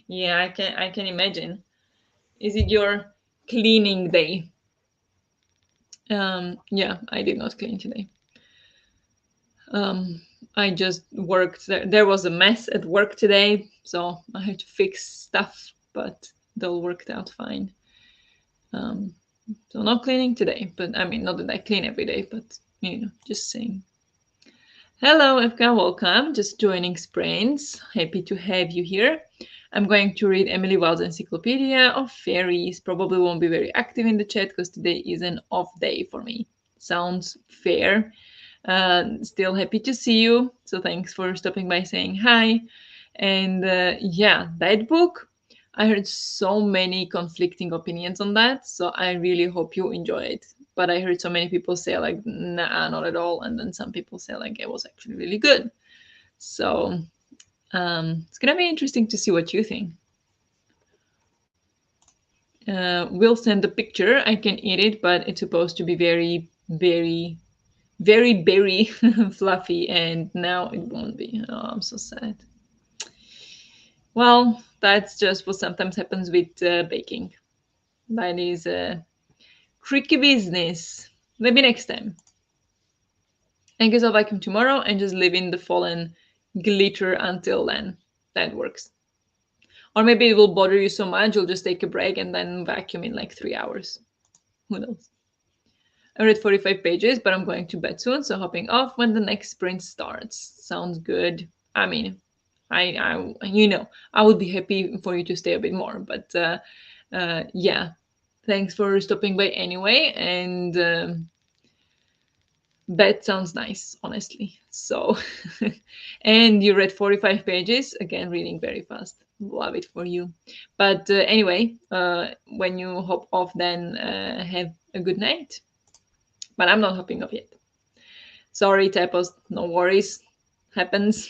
Yeah, I can imagine. Is it your cleaning day? Yeah, I did not clean today. Um, I just worked. There was a mess at work today, so I had to fix stuff, but they all worked out fine. Um, so not cleaning today, but I mean, not that I clean every day, but just saying. Hello, Evka, welcome. Just joining Sprains. Happy to have you here. I'm going to read Emily Wilde's Encyclopedia of Fairies. Probably won't be very active in the chat because today is an off day for me. Sounds fair. Still happy to see you. So thanks for stopping by saying hi. And yeah, that book, I heard so many conflicting opinions on that. So I really hope you enjoy it. But I heard so many people say, like, nah, not at all. And then some people say, like, it was actually really good. So it's going to be interesting to see what you think. We'll send the picture. I can eat it, but it's supposed to be very berry fluffy, and now it won't be. Oh, I'm so sad. Well, that's just what sometimes happens with baking. That is a tricky business. Maybe next time. I guess I'll vacuum tomorrow and just leave in the fallen glitter until then. That works. Or maybe it will bother you so much you'll just take a break and then vacuum in like 3 hours. Who knows? I read 45 pages, but I'm going to bed soon, so hopping off when the next sprint starts. Sounds good. I mean, I would be happy for you to stay a bit more, but yeah, thanks for stopping by anyway. And bed sounds nice, honestly. So, and you read 45 pages again, reading very fast. Love it for you. But anyway, when you hop off, then have a good night. but I'm not hopping off yet. Sorry, typos, no worries. Happens.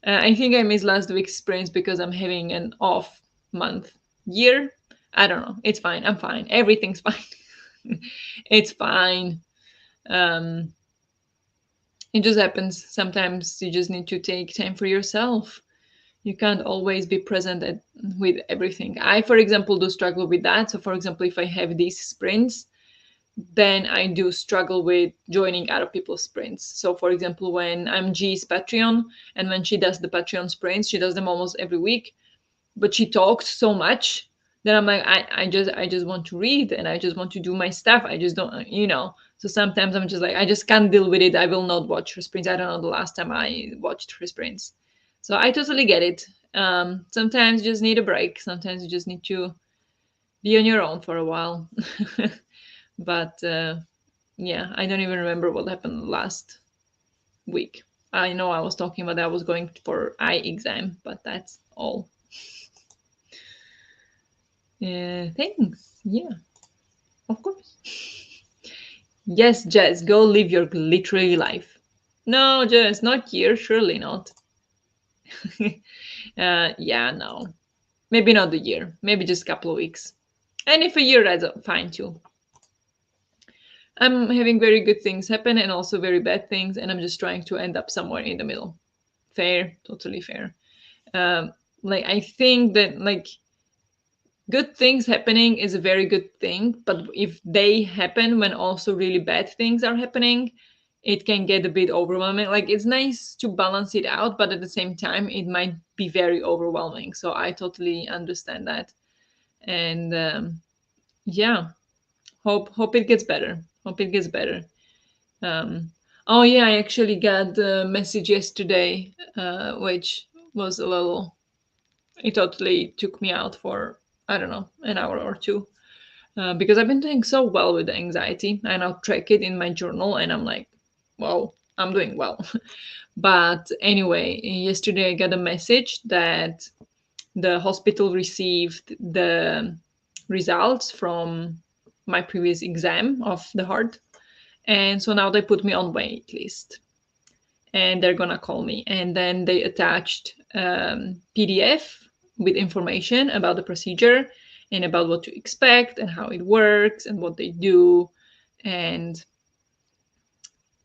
I think I missed last week's sprints because I'm having an off month year. I don't know. It's fine. I'm fine. Everything's fine. It's fine. Um, it just happens. Sometimes you just need to take time for yourself. You can't always be present with everything. I, for example, do struggle with that. So, for example, if I have these sprints, then I do struggle with joining other people's sprints. So, for example, when I'm G's Patreon and when she does the Patreon sprints, she does them almost every week, but she talks so much that I'm like, I just want to read and I just want to do my stuff. I just don't. So sometimes I'm just like, I just can't deal with it. I will not watch her sprints. I don't know the last time I watched her sprints. So I totally get it. Sometimes you just need a break. Sometimes you just need to be on your own for a while. But yeah, I don't even remember what happened last week. I know I was talking about that I was going for eye exam, but that's all. Thanks. Yeah, of course. Yes, Jess, go live your glittery life. No, Jess, not here. Surely not. Yeah, no. Maybe not the year. Maybe just a couple of weeks. And if a year, that's fine too. I'm having very good things happen and also very bad things, and I'm just trying to end up somewhere in the middle. Fair, totally fair. Um, like I think that like good things happening is a very good thing, but if they happen when also really bad things are happening, it can get a bit overwhelming. Like it's nice to balance it out, but at the same time it might be very overwhelming. So I totally understand that. And yeah, hope it gets better. Hope it gets better. um oh yeah, I actually got the message yesterday, which was a little, it totally took me out for, I don't know, an hour or two, because I've been doing so well with the anxiety. I now track it in my journal and I'm like, wow, I'm doing well. But anyway, yesterday I got a message that the hospital received the results from my previous exam of the heart. And so now they put me on wait list and they're gonna call me. And then they attached PDF with information about the procedure and about what to expect and how it works and what they do and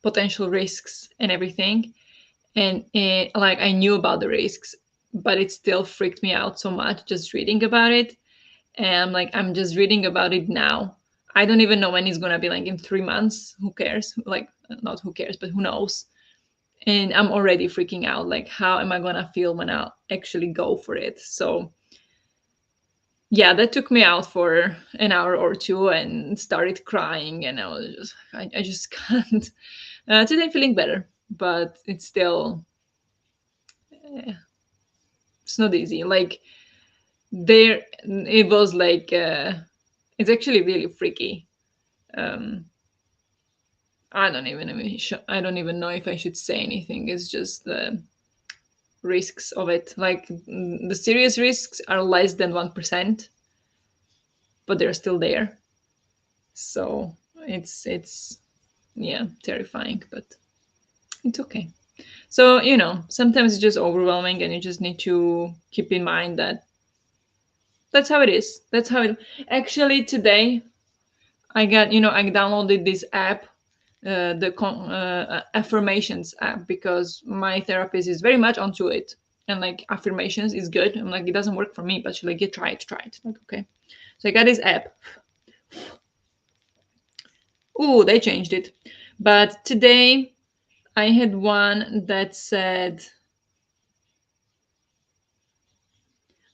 potential risks and everything. And like I knew about the risks, but it still freaked me out so much just reading about it. And I'm like, I'm just reading about it now. I don't even know when it's gonna be, like in 3 months. Who cares? Like, not who cares, but who knows? And I'm already freaking out. Like, how am I gonna feel when I actually go for it? So yeah, that took me out for an hour or two and started crying, and I was just, I just can't. Today, feeling better, but it's still, it's not easy. Like there, it was like, it's actually really freaky. Um, I don't even know if I should say anything. It's just the risks of it. Like the serious risks are less than 1%, but they're still there. So it's yeah, terrifying, but it's okay. So sometimes it's just overwhelming, and you just need to keep in mind that that's how it is. That's how it. Actually, today I downloaded this app, the affirmations app, because my therapist is very much onto it, and like affirmations is good. I'm like, it doesn't work for me, but she's like, yeah, try it. Like, okay. So I got this app. Ooh, they changed it. But today I had one that said,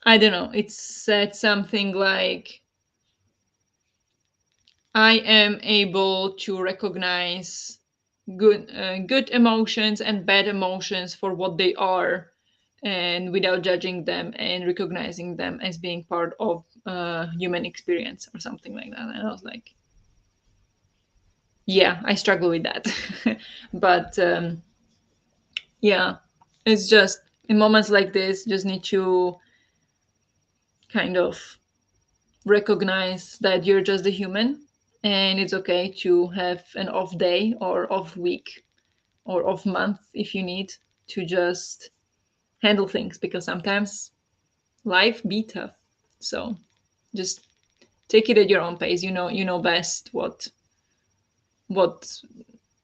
I don't know, it said something like, I am able to recognize good emotions and bad emotions for what they are, and without judging them, and recognizing them as being part of human experience or something like that. And I was like, yeah, I struggle with that. But yeah, it's just in moments like this, you just need to kind of recognize that you're just a human, and it's okay to have an off day or off week or off month if you need to just handle things, because sometimes life be tough. So just take it at your own pace. You know best what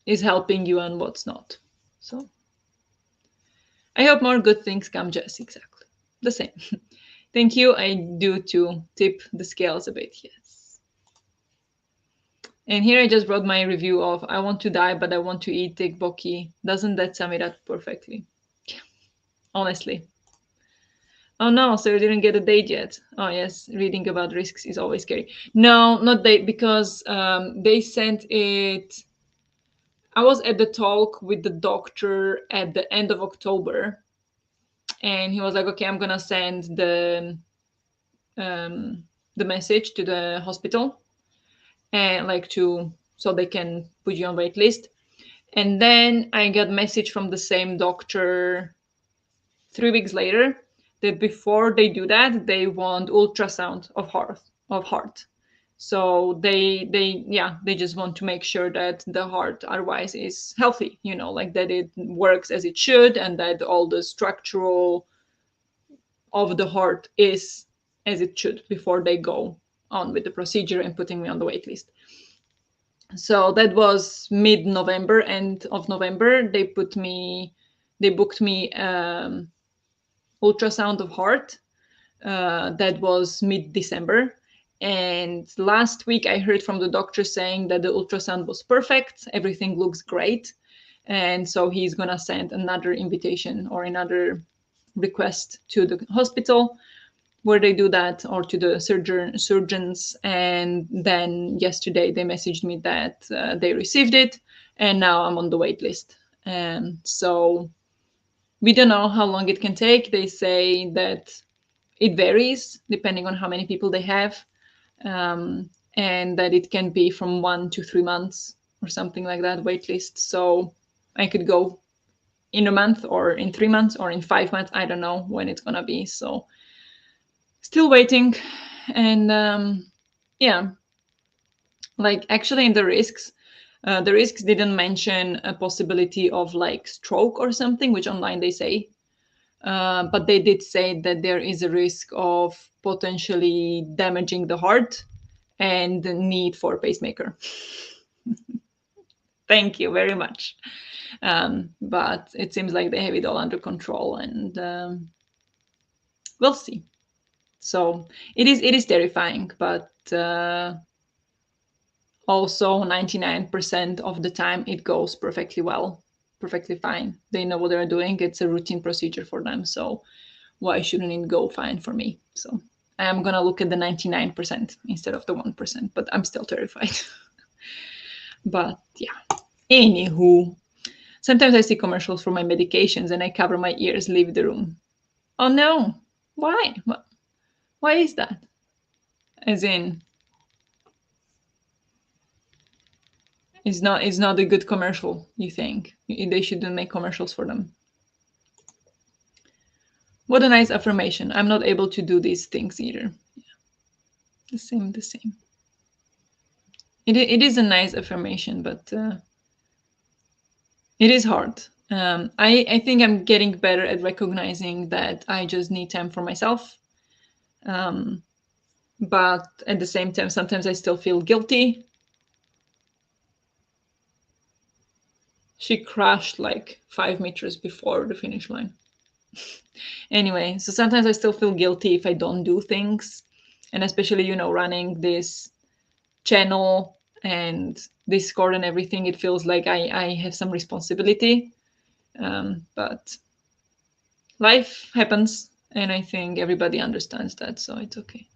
is helping you and what's not. So I hope more good things come. Just exactly the same. Thank you. I do to tip the scales a bit, yes. And here I just wrote my review of I want to die, but I want to eat tteokbokki. Doesn't that sum it up perfectly? Honestly. Oh no, so you didn't get a date yet. Oh yes, reading about risks is always scary. No, not date, because they sent it. I was at the talk with the doctor at the end of October, and he was like, "Okay, I'm gonna send um, the message to the hospital, and like to so they can put you on wait list." And then I got message from the same doctor 3 weeks later that before they do that, they want ultrasound of heart. So they just want to make sure that the heart otherwise is healthy, like that it works as it should, and that all the structural of the heart is as it should before they go on with the procedure and putting me on the wait list. So that was mid-November, end of November. They booked me ultrasound of heart. That was mid-December. And last week I heard from the doctor saying that the ultrasound was perfect, everything looks great. And so he's going to send another invitation or another request to the hospital where they do that, or to the surgeons. And then yesterday they messaged me that they received it, and now I'm on the wait list. And so we don't know how long it can take. They say that it varies depending on how many people they have, and that it can be from 1 to 3 months or something like that wait list. So I could go in a month or in 3 months or in 5 months. I don't know when it's gonna be. So still waiting. And yeah, like actually in the risks didn't mention a possibility of like stroke or something, which online they say. But they did say that there is a risk of potentially damaging the heart and the need for a pacemaker. Thank you very much. But it seems like they have it all under control, and we'll see. So it is terrifying, but also 99% of the time it goes perfectly well, perfectly fine. They know what they're doing. It's a routine procedure for them. So why shouldn't it go fine for me? So I'm gonna look at the 99% instead of the 1%, but I'm still terrified. But yeah. Anywho, sometimes I see commercials for my medications and I cover my ears, leave the room. Oh no. Why? Why is that? As in, it's not a good commercial, you think? They shouldn't make commercials for them. What a nice affirmation. I'm not able to do these things either. Yeah. The same. It is a nice affirmation, but it is hard. I think I'm getting better at recognizing that I just need time for myself. Um, but at the same time, sometimes I still feel guilty. She crashed like 5 meters before the finish line. Anyway, so sometimes I still feel guilty if I don't do things. And especially, running this channel and Discord and everything, it feels like I have some responsibility. But life happens, and I think everybody understands that, so it's okay.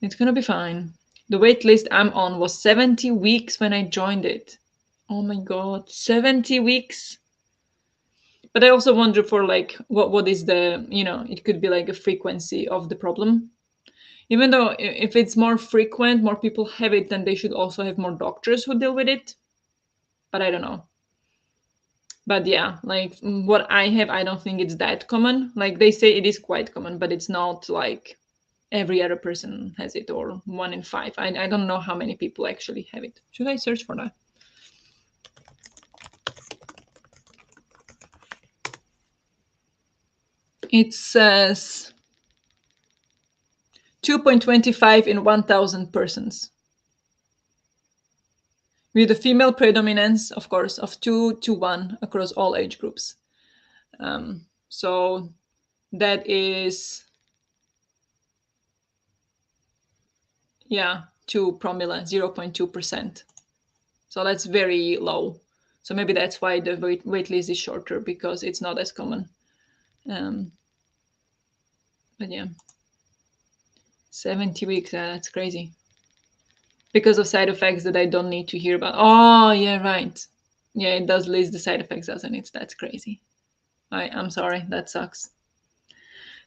It's gonna be fine. The wait list I'm on was 70 weeks when I joined it. Oh my god, 70 weeks. But I also wonder for like what is the, it could be like a frequency of the problem. Even though if it's more frequent, more people have it, then they should also have more doctors who deal with it. But I don't know. But yeah, like what I have, I don't think it's that common. Like they say it is quite common, but it's not like every other person has it, or 1 in 5. I don't know how many people actually have it. Should I search for that? It says 2.25 in 1,000 persons, with a female predominance, of course, of 2 to 1 across all age groups. So that is, yeah, 2 promille, 0.2%. So that's very low. So maybe that's why the wait list is shorter, because it's not as common. But yeah, 70 weeks, that's crazy. Because of side effects that I don't need to hear about. Oh, yeah, right. Yeah, it does list the side effects, doesn't it? That's crazy. I'm sorry, that sucks.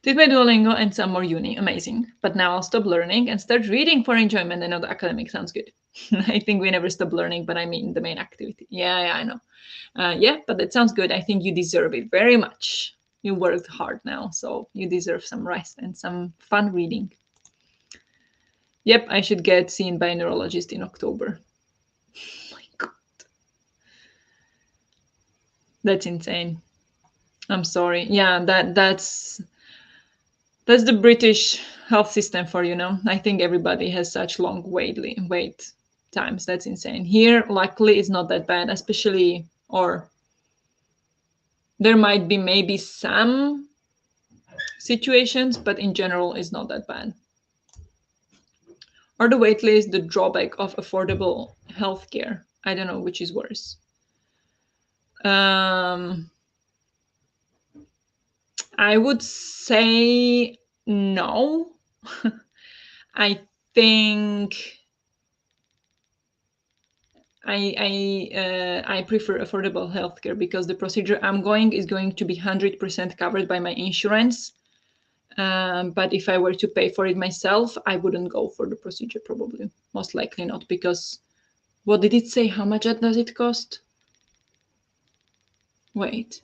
Did my Duolingo and some more uni, amazing. But now I'll stop learning and start reading for enjoyment. I know the academic sounds good. I think we never stop learning, but I mean the main activity. Yeah, I know. Yeah, but that sounds good. I think you deserve it very much. You worked hard now, so you deserve some rest and some fun reading. Yep, I should get seen by a neurologist in October. Oh my god. That's insane. I'm sorry. Yeah, that's the British health system for you know. I think everybody has such long wait times. That's insane. Here, luckily, it's not that bad, especially, or there might be maybe some situations, but in general, it's not that bad. Or the wait list, the drawback of affordable healthcare. I don't know which is worse. Um, I would say no. I think I prefer affordable healthcare because the procedure I'm going is going to be 100% covered by my insurance. But if I were to pay for it myself, I wouldn't go for the procedure, probably. Most likely not, because what did it say? How much does it cost? Wait.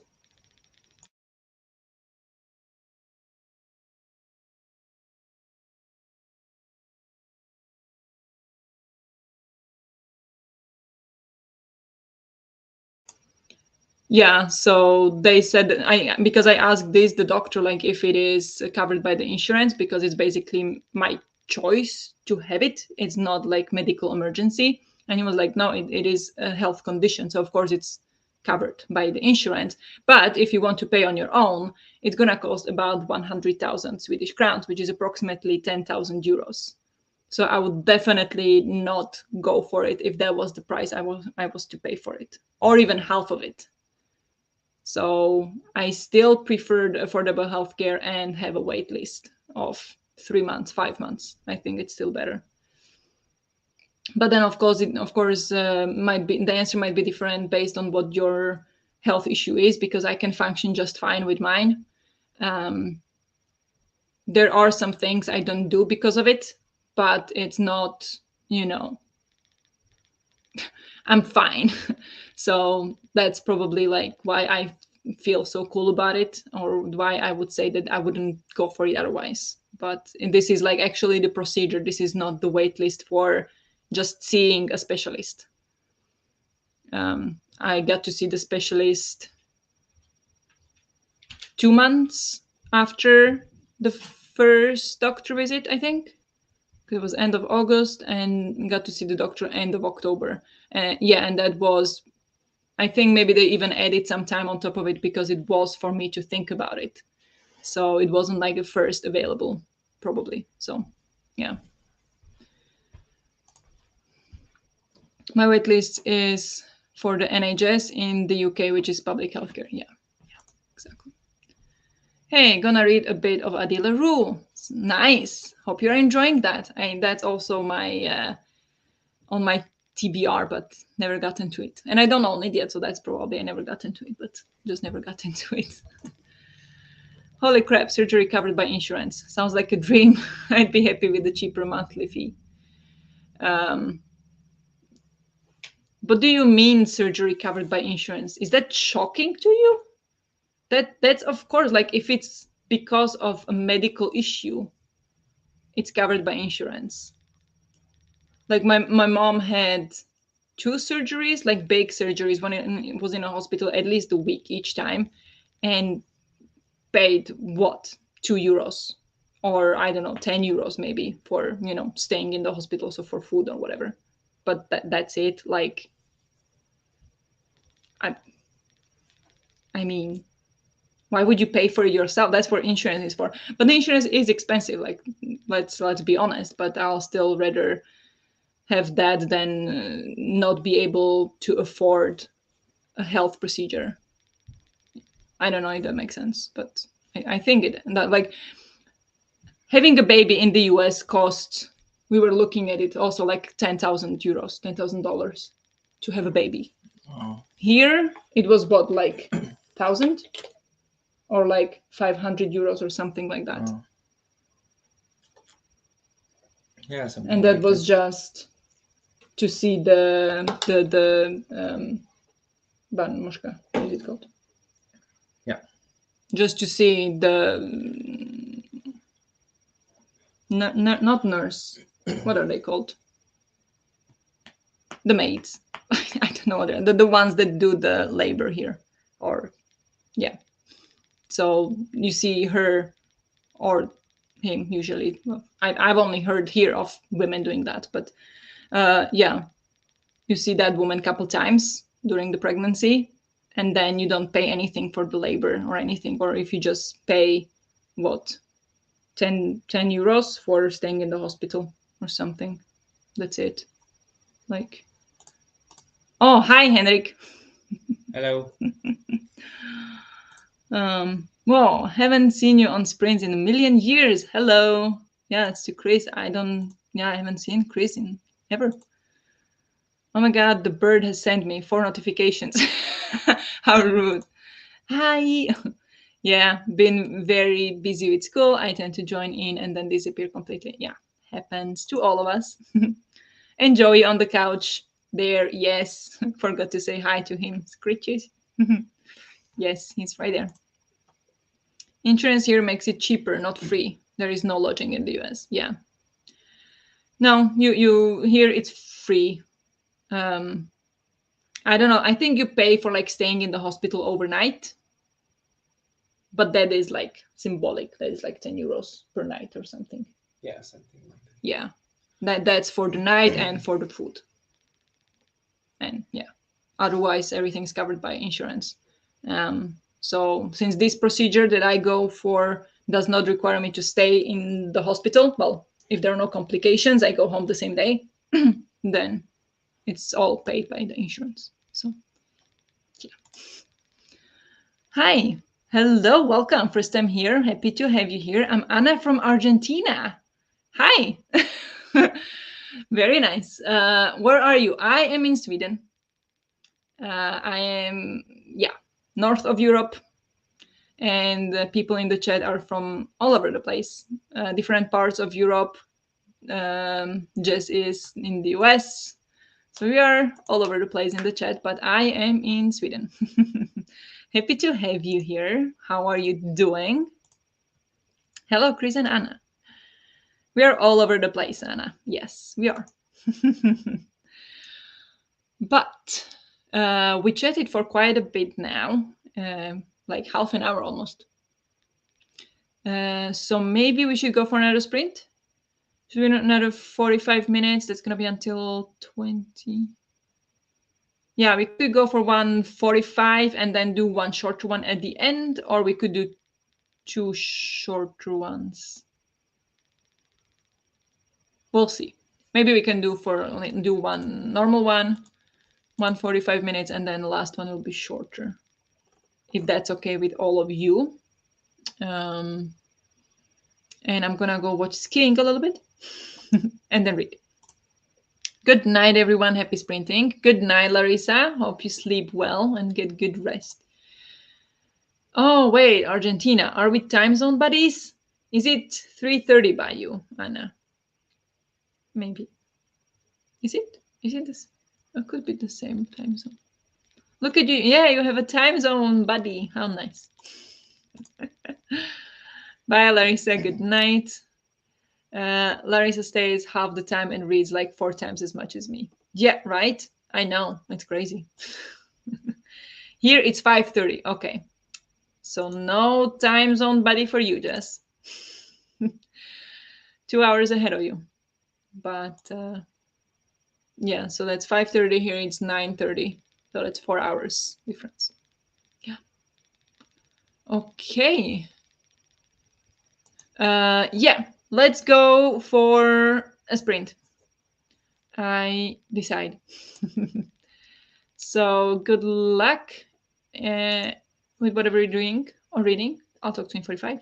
Yeah, so they said because I asked the doctor, like if it is covered by the insurance, because it's basically my choice to have it. It's not like medical emergency. And he was like, no, it is a health condition. So of course it's covered by the insurance. But if you want to pay on your own, it's gonna cost about 100,000 Swedish crowns, which is approximately 10,000 euros. So I would definitely not go for it if that was the price I was to pay for it, or even half of it. So I still preferred affordable healthcare and have a wait list of 3 months, 5 months. I think it's still better. But then, of course, might be the answer might be different based on what your health issue is, because I can function just fine with mine. There are some things I don't do because of it, but it's not, I'm fine. So that's probably like why I feel so cool about it, or why I would say that I wouldn't go for it otherwise. But this is like actually the procedure. This is not the wait list for just seeing a specialist. I got to see the specialist 2 months after the first doctor visit, I think. It was end of August, and got to see the doctor end of October. Yeah, and that was, I think maybe they even added some time on top of it because it was for me to think about it. So it wasn't like the first available, probably. So, yeah. My waitlist is for the NHS in the UK, which is public healthcare. Yeah, exactly. Hey, gonna read a bit of Adila Rule. Nice. Hope you're enjoying that. That's also my on my TBR, but never got into it. And I don't own it yet, so that's probably I never got into it, but just never got into it. Holy crap, surgery covered by insurance. Sounds like a dream. I'd be happy with the cheaper monthly fee. But do you mean surgery covered by insurance? Is that shocking to you? That's of course, like if it's because of a medical issue, it's covered by insurance. Like my mom had 2 surgeries, like big surgeries, when it was in a hospital at least a week each time, and paid what, €2, or I don't know, €10 maybe for staying in the hospital, so for food or whatever. But that's it. Like, I mean, why would you pay for it yourself? That's what insurance is for. But the insurance is expensive. Like, let's be honest. But I'll still rather have that than not be able to afford a health procedure. I don't know if that makes sense, but I think that, like, having a baby in the US costs, we were looking at it also, like €10,000, $10,000 to have a baby. Oh. Here it was what, like 1,000 or like €500 or something like that. Oh. Yeah, something And that like was just to see the Ban what is it called? Yeah. Just to see the not nurse. What are they called? The maids. I don't know what they're the ones that do the labor here. Or yeah. So you see her or him usually. Well, I've only heard here of women doing that, but yeah, you see that woman a couple times during the pregnancy, and then you don't pay anything for the labor or anything. Or if you just pay what, 10 euros for staying in the hospital or something, that's it. Like, oh, hi Henrik. Hello. Whoa, haven't seen you on sprints in a million years. Hello. Yeah, it's to Chris. I haven't seen Chris in ever. Oh my god, the bird has sent me 4 notifications. How rude. Hi. Yeah, been very busy with school. I tend to join in and then disappear completely. Yeah, happens to all of us. And Joey on the couch there. Yes, forgot to say hi to him. Screeches. Yes, he's right there. Insurance here makes it cheaper, not free. There is no lodging in the US. Yeah. No, you here it's free. I don't know. I think you pay for like staying in the hospital overnight, but that is like symbolic. That is like €10 per night or something. Yeah, something like that. Yeah, that's for the night and for the food. And yeah, otherwise everything's covered by insurance. So since this procedure that I go for does not require me to stay in the hospital, well, if there are no complications, I go home the same day. Then it's all paid by the insurance. So yeah. Hi. Hello, welcome. First time here. Happy to have you here. I'm Anna from Argentina. Hi. Very nice. Where are you? I am in Sweden. I am, yeah, north of Europe. And the people in the chat are from all over the place, different parts of Europe. Jess is in the US. So we are all over the place in the chat, but I am in Sweden. Happy to have you here. How are you doing? Hello, Chris and Anna. We are all over the place, Anna. Yes, we are. But we chatted for quite a bit now, like half an hour almost. So maybe we should go for another sprint. Should we another 45 minutes? That's gonna be until 20. Yeah, we could go for 1:45 and then do one shorter one at the end, or we could do 2 shorter ones. We'll see. Maybe we can do one normal one, 1:45 minutes, and then the last one will be shorter, if that's okay with all of you. And I'm gonna go watch skiing a little bit and then read. Good night, everyone. Happy sprinting. Good night, Larissa. Hope you sleep well and get good rest. Oh, wait, Argentina. Are we time zone buddies? Is it 3:30 by you, Anna? Maybe. Is it? Is it this? It could be the same time zone. Look at you. Yeah, you have a time zone buddy. How nice. Bye, Larissa. Good night. Larissa stays half the time and reads like 4 times as much as me. Yeah, right? I know. It's crazy. Here it's 5:30. Okay. So no time zone buddy for you, Jess. 2 hours ahead of you. But yeah, so that's 5:30 here. It's 9:30. So that's 4 hours difference. Yeah. Okay. Yeah, let's go for a sprint. I decide. So good luck uh, with whatever you're doing or reading. I'll talk to you in 45.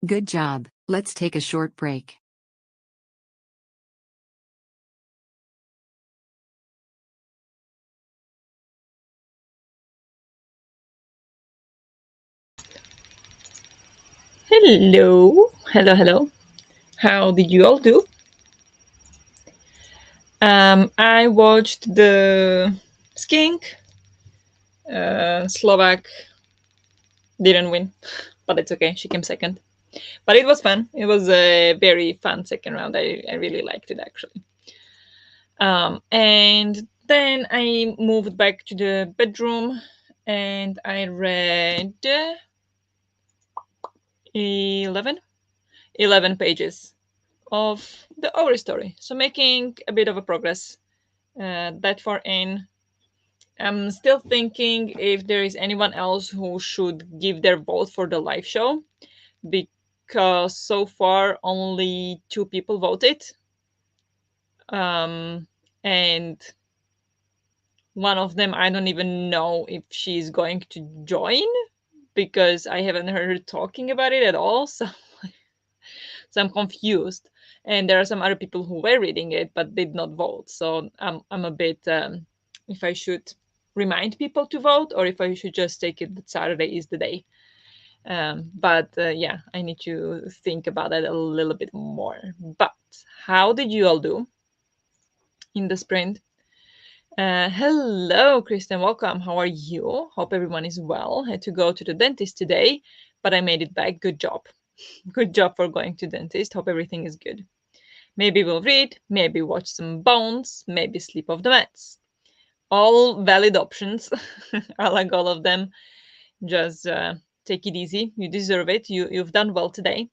Good job. Let's take a short break. Hello, hello, hello. How did you all do? I watched the skiing. Slovak didn't win, but it's okay. She came second. But it was fun. It was a very fun second round. I really liked it actually. And then I moved back to the bedroom and I read 11, 11 pages of the Our Story. So making a bit of a progress that far in. I'm still thinking if there is anyone else who should give their vote for the live show because so far only 2 people voted. And one of them, I don't even know if she's going to join because I haven't heard her talking about it at all. So I'm confused. And there are some other people who were reading it but did not vote. So I'm a bit if I should remind people to vote or if I should just take it that Saturday is the day. But yeah, I need to think about it a little bit more. But how did you all do in the sprint? Hello, Kristen. Welcome. How are you? Hope everyone is well. Had to go to the dentist today, but I made it back. Good job. Good job for going to dentist. Hope everything is good. Maybe we'll read, maybe watch some bones, maybe sleep off the mats. All valid options. I like all of them. Just take it easy. You deserve it. You've done well today.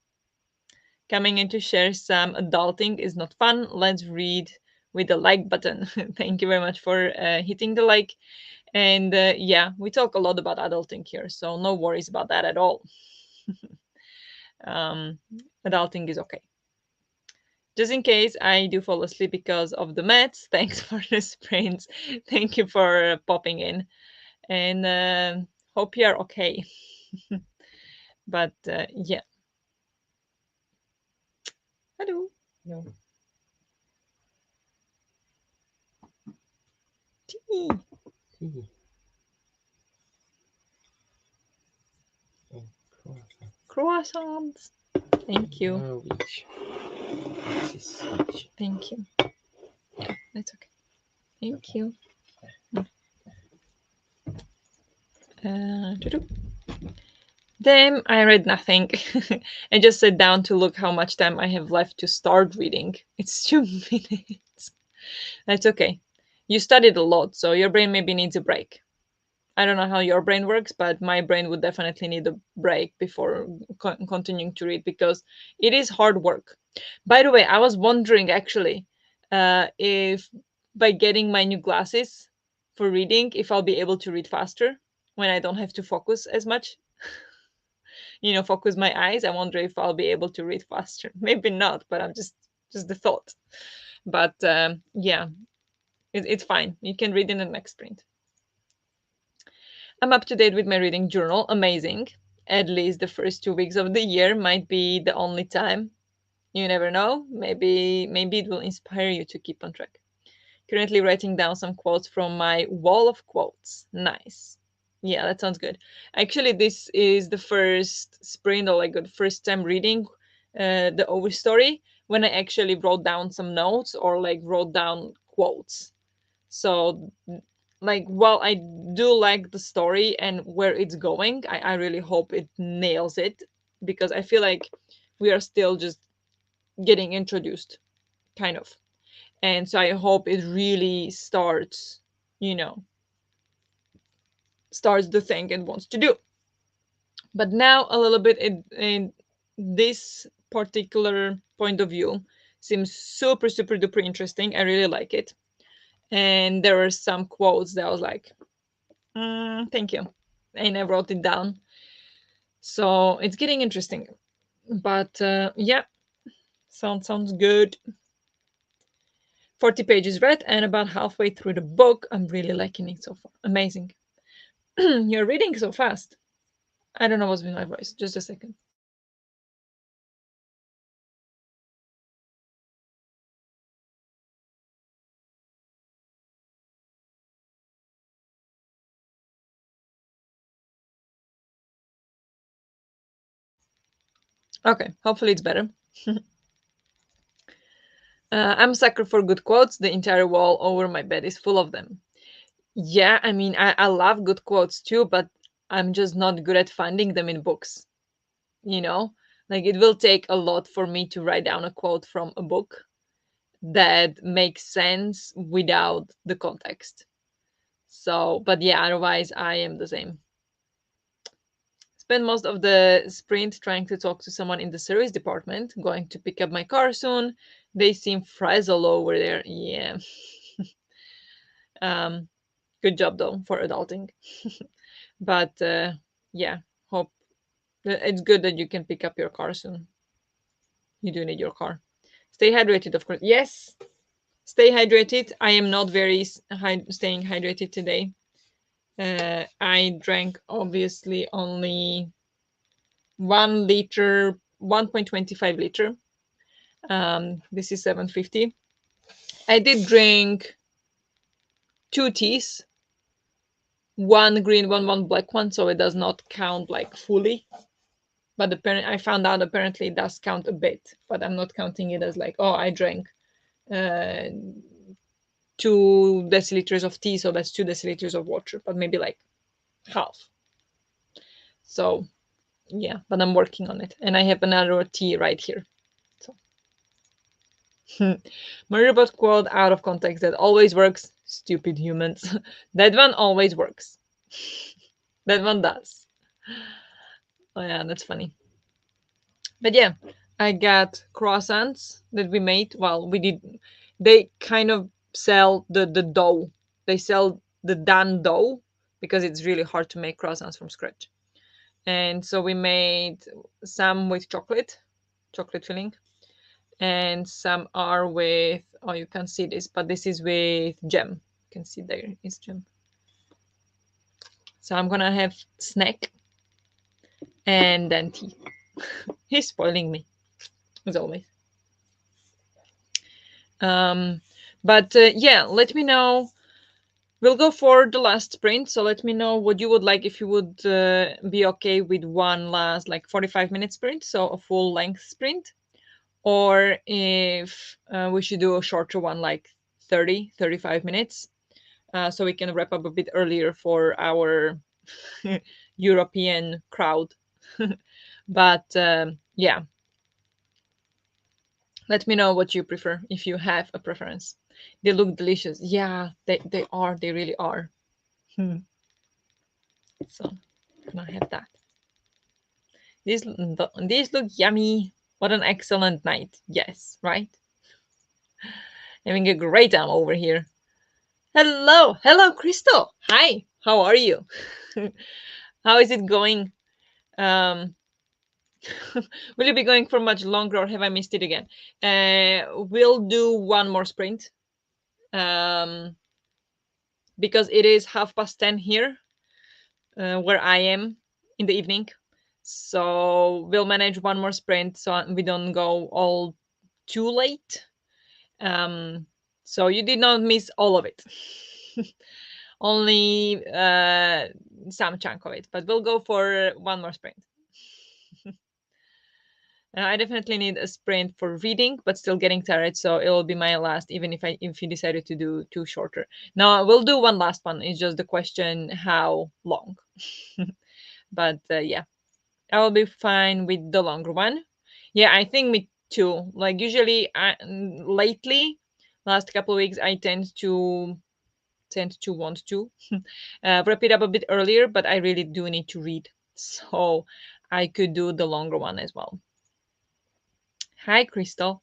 Coming in to share some adulting is not fun. Let's read with the like button. Thank you very much for hitting the like. And yeah, we talk a lot about adulting here, so no worries about that at all. um, Adulting is okay. Just in case I do fall asleep because of the meds, thanks for the sprints. Thank you for popping in. And hope you are okay. But yeah. Hello. No. Tea. Tea. Oh, croissant. Croissants. Thank you. Which? This is which? Thank you. Yeah, that's okay. Thank you. Doo-doo. Then I read nothing. I just sat down to look how much time I have left to start reading. It's 2 minutes. That's okay. You studied a lot, so your brain maybe needs a break. I don't know how your brain works, but my brain would definitely need a break before continuing to read because it is hard work. By the way, I was wondering actually if by getting my new glasses for reading, if I'll be able to read faster when I don't have to focus as much. Focus my eyes. I wonder if I'll be able to read faster. Maybe not, but I'm just the thought. But yeah, it's fine. You can read in the next sprint. I'm up to date with my reading journal. Amazing. At least the first 2 weeks of the year might be the only time. You never know. Maybe it will inspire you to keep on track. Currently writing down some quotes from my wall of quotes. Nice. Yeah, that sounds good. Actually, this is the first sprint or like the first time reading the over story when I actually wrote down some notes or like wrote down quotes. So like while I do like the story and where it's going, I really hope it nails it because I feel like we are still just getting introduced, kind of. And so I hope it really you know, starts the thing it wants to do. But now a little bit in this particular point of view seems super, super duper interesting. I really like it. And there were some quotes that I was like, thank you. And I wrote it down. So it's getting interesting. But yeah, sounds good. 40 pages read and about halfway through the book. I'm really liking it so far. Amazing. You're reading so fast. I don't know what's with my voice. Just a second. Okay, hopefully it's better. I'm a sucker for good quotes. The entire wall over my bed is full of them. Yeah, I mean, I love good quotes too, but I'm just not good at finding them in books. You know, like it will take a lot for me to write down a quote from a book that makes sense without the context. So, but yeah, otherwise, I am the same. Spend most of the sprint trying to talk to someone in the service department, going to pick up my car soon. They seem frazzled over there. Yeah. um, Good job though for adulting. But yeah, hope it's good that you can pick up your car soon. You do need your car. Stay hydrated, of course. Yes, stay hydrated. I am not very staying hydrated today. I drank obviously only 1 liter, 1.25 liter. This is 750. I did drink 2 teas, one green one black one, so it does not count like fully. But I found out apparently it does count a bit, but I'm not counting it as like, oh, I drank uh, 2 deciliters of tea, so that's 2 deciliters of water, but maybe like half. So yeah, but I'm working on it, and I have another tea right here. So my robot quote out of context that always works. Stupid humans. That one always works. That one does. Oh yeah, that's funny. But yeah, I got croissants that we made. Well, we did. They kind of sell the dough. They sell the done dough because it's really hard to make croissants from scratch. And so we made some with chocolate filling, and some are with. Oh, you can see this, but this is with jam. You can see there is jam. So I'm gonna have snack and then tea. He's spoiling me as always. Um, but yeah, let me know. We'll go for the last sprint. So let me know what you would like if you would be okay with one last like 45-minute sprint, so a full length sprint, or if we should do a shorter one like 35 minutes, so we can wrap up a bit earlier for our European crowd. But yeah, let me know what you prefer if you have a preference. They look delicious. Yeah, they are. They really are. Hmm. So can I have that? These look yummy. What an excellent night. Yes, right? Having a great time over here. Hello, Crystal. Hi, how are you? How is it going? Um, will you be going for much longer, or have I missed it again? We'll do one more sprint. Um, because it is 10:30 here, where I am in the evening. So we'll manage one more sprint so we don't go all too late. Um, so you did not miss all of it. Only some chunk of it, but we'll go for one more sprint. I definitely need a sprint for reading, but still getting tired, so it'll be my last, even if you decided to do two shorter. Now we'll do one last one. It's just the question how long. But yeah, I will be fine with the longer one. Yeah, I think me too. Like usually, lately, last couple of weeks, I tend to want to wrap it up a bit earlier, but I really do need to read, so I could do the longer one as well. Hi, Crystal.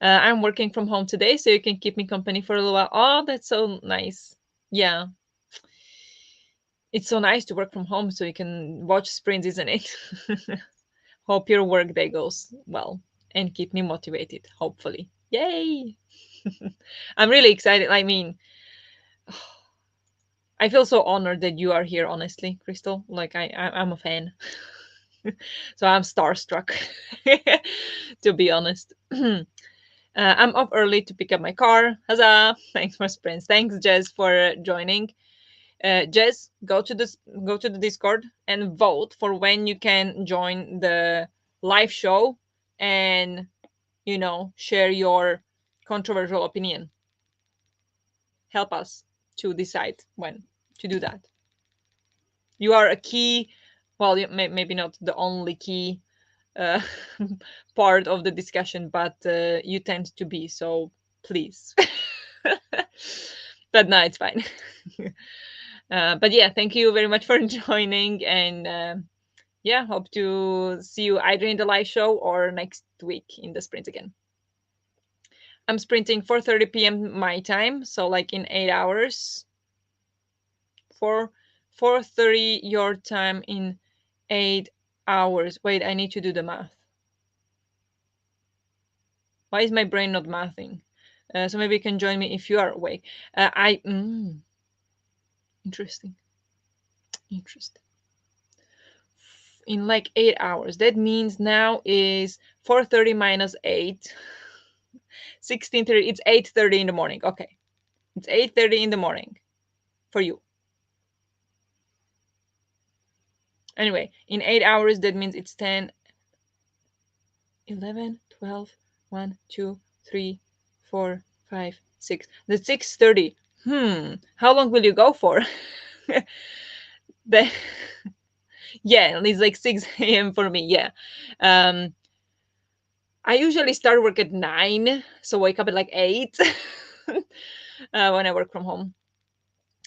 I'm working from home today, so you can keep me company for a little while. Oh, that's so nice. Yeah, it's so nice to work from home so you can watch sprints, isn't it? Hope your work day goes well and keep me motivated, hopefully. Yay! I'm really excited. I mean, I feel so honored that you are here, honestly, Crystal. Like, I'm a fan. So I'm starstruck, to be honest. I'm up early to pick up my car. Huzzah! Thanks for sprints. Thanks, Jez, for joining. Jez, go to the Discord and vote for when you can join the live show and, share your controversial opinion. Help us to decide when to do that. You are a key, well, maybe not the only key uh, part of the discussion, but you tend to be, so please. But no, it's fine. But yeah, thank you very much for joining, and yeah, hope to see you either in the live show or next week in the sprint again. I'm sprinting 4:30 p.m. my time, so like in 8 hours. 4:30 your time in 8 hours. Wait, I need to do the math. Why is my brain not mathing? So maybe you can join me if you are awake. Interesting. Interesting. In like 8 hours. That means now is 4:30 minus 8. 16:30. It's 8:30 in the morning. Okay. It's 8:30 in the morning for you. Anyway, in 8 hours, that means it's 10, 11, 12, 1, 2, 3, 4, 5, 6. That's 6:30. How long will you go for? the, yeah, it's like 6 a.m. for me. Yeah. I usually start work at 9, so wake up at like 8 when I work from home.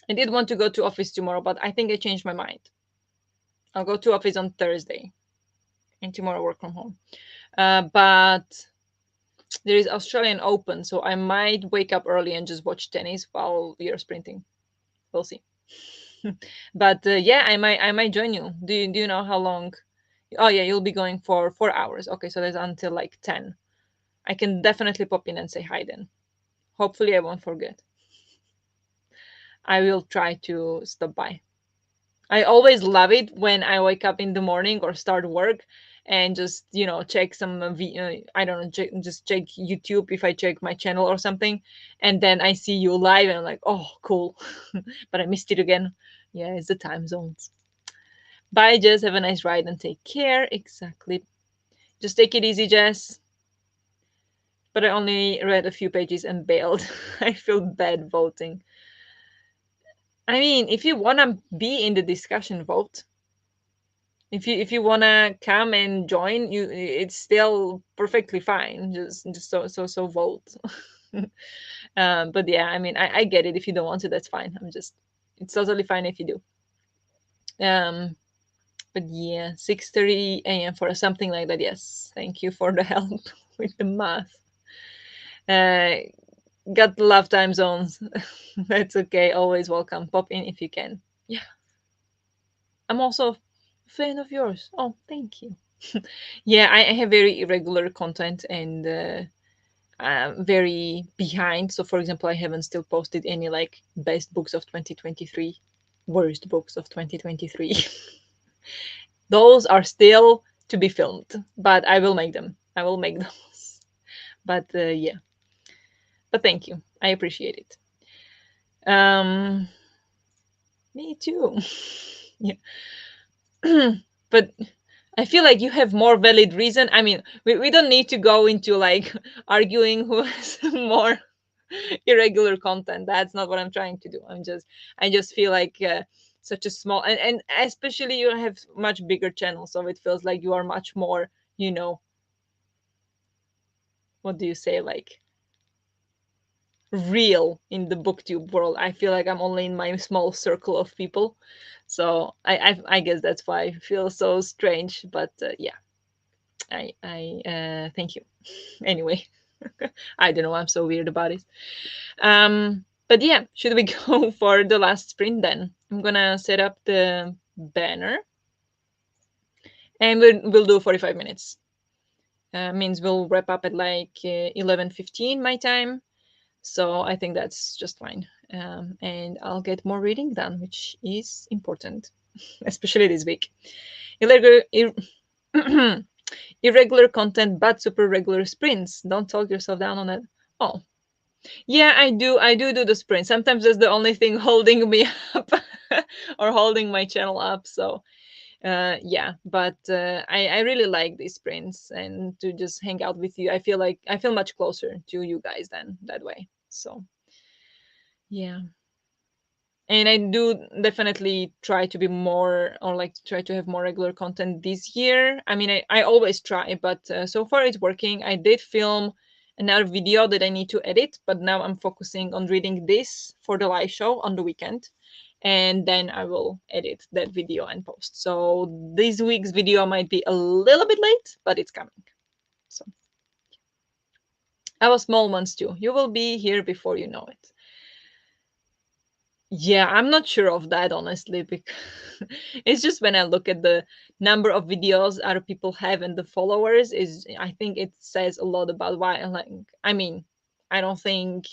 I did want to go to office tomorrow, but I think I changed my mind. I'll go to office on Thursday and tomorrow work from home. But there is Australian Open, so I might wake up early and just watch tennis while we are sprinting. We'll see. But yeah, I might join you. Do you know how long? Oh yeah, you'll be going for 4 hours. Okay, so that's until like 10. I can definitely pop in and say hi then. Hopefully I won't forget. I will try to stop by. I always love it when I wake up in the morning or start work and just, check some, I don't know, just check YouTube if I check my channel or something. And then I see you live and I'm like, oh, cool. But I missed it again. Yeah, it's the time zones. Bye, Jess. Have a nice ride and take care. Exactly. Just take it easy, Jess. But I only read a few pages and bailed. I feel bad voting. I mean, if you want to be in the discussion, vote. If you want to come and join, it's still perfectly fine. Just so vote. But yeah, I mean, I get it. If you don't want to, that's fine. It's totally fine if you do. But yeah, 6:30 a.m. for something like that. Yes, thank you for the help with the math. Got the love time zones. That's okay. Always welcome. Pop in if you can. Yeah, I'm also a fan of yours. Oh, thank you. Yeah, I have very irregular content and very behind. So, for example, I haven't still posted any like best books of 2023, worst books of 2023. Those are still to be filmed, but I will make them. I will make those. But yeah. But thank you. I appreciate it. Me too. Yeah. But I feel like you have more valid reason. I mean, we don't need to go into like arguing who has more irregular content. That's not what I'm trying to do. I just feel like such a small, and especially you have much bigger channel, so it feels like you are much more, what do you say, like real in the booktube world. I feel like I'm only in my small circle of people, so I guess that's why I feel so strange. But yeah, I thank you. Anyway, I don't know. I'm so weird about it. But yeah, should we go for the last sprint then? I'm gonna set up the banner, and we'll do 45 minutes. Means we'll wrap up at like 11:15 my time. So I think that's just fine. And I'll get more reading done, which is important, especially this week. Irregular content, but super regular sprints. Don't talk yourself down on it. Oh, yeah, I do the sprint. Sometimes that's the only thing holding me up or holding my channel up. So Yeah, but I really like these sprints and to just hang out with you. I feel like I feel much closer to you guys than that way. So yeah, and I do definitely try to be more, or like try to have more regular content this year. I mean, I always try, but so far it's working. I did film another video that I need to edit, but now I'm focusing on reading this for the live show on the weekend, and then I will edit that video and post. So this week's video might be a little bit late, but it's coming. So our small ones too. You will be here before you know it. Yeah, I'm not sure of that honestly, because it's just when I look at the number of videos other people have and the followers is, I think it says a lot about why I like. I mean, I don't think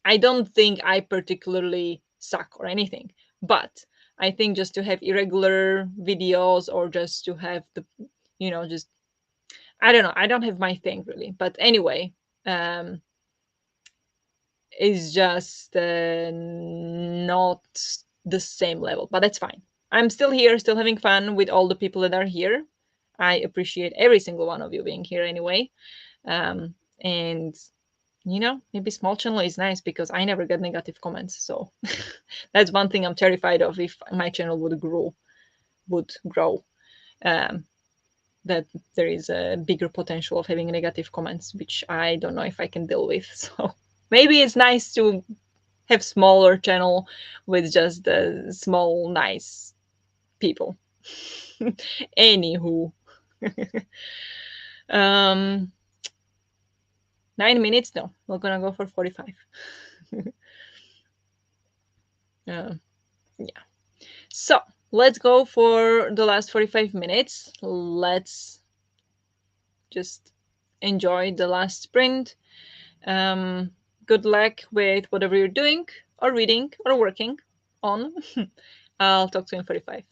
I don't think I particularly suck or anything, but I think just to have irregular videos or just to have the, just I don't know. I don't have my thing really, but anyway, um, is just not the same level, but that's fine. I'm still here, still having fun with all the people that are here. I appreciate every single one of you being here anyway. And maybe small channel is nice because I never get negative comments. So that's one thing I'm terrified of if my channel would grow. Um, that there is a bigger potential of having negative comments, which I don't know if I can deal with. So maybe it's nice to have smaller channel with just the small nice people. Anywho, um 9 minutes, no, we're gonna go for 45. uh, yeah, so let's go for the last 45 minutes. Let's just enjoy the last sprint. Good luck with whatever you're doing or reading or working on. I'll talk to you in 45.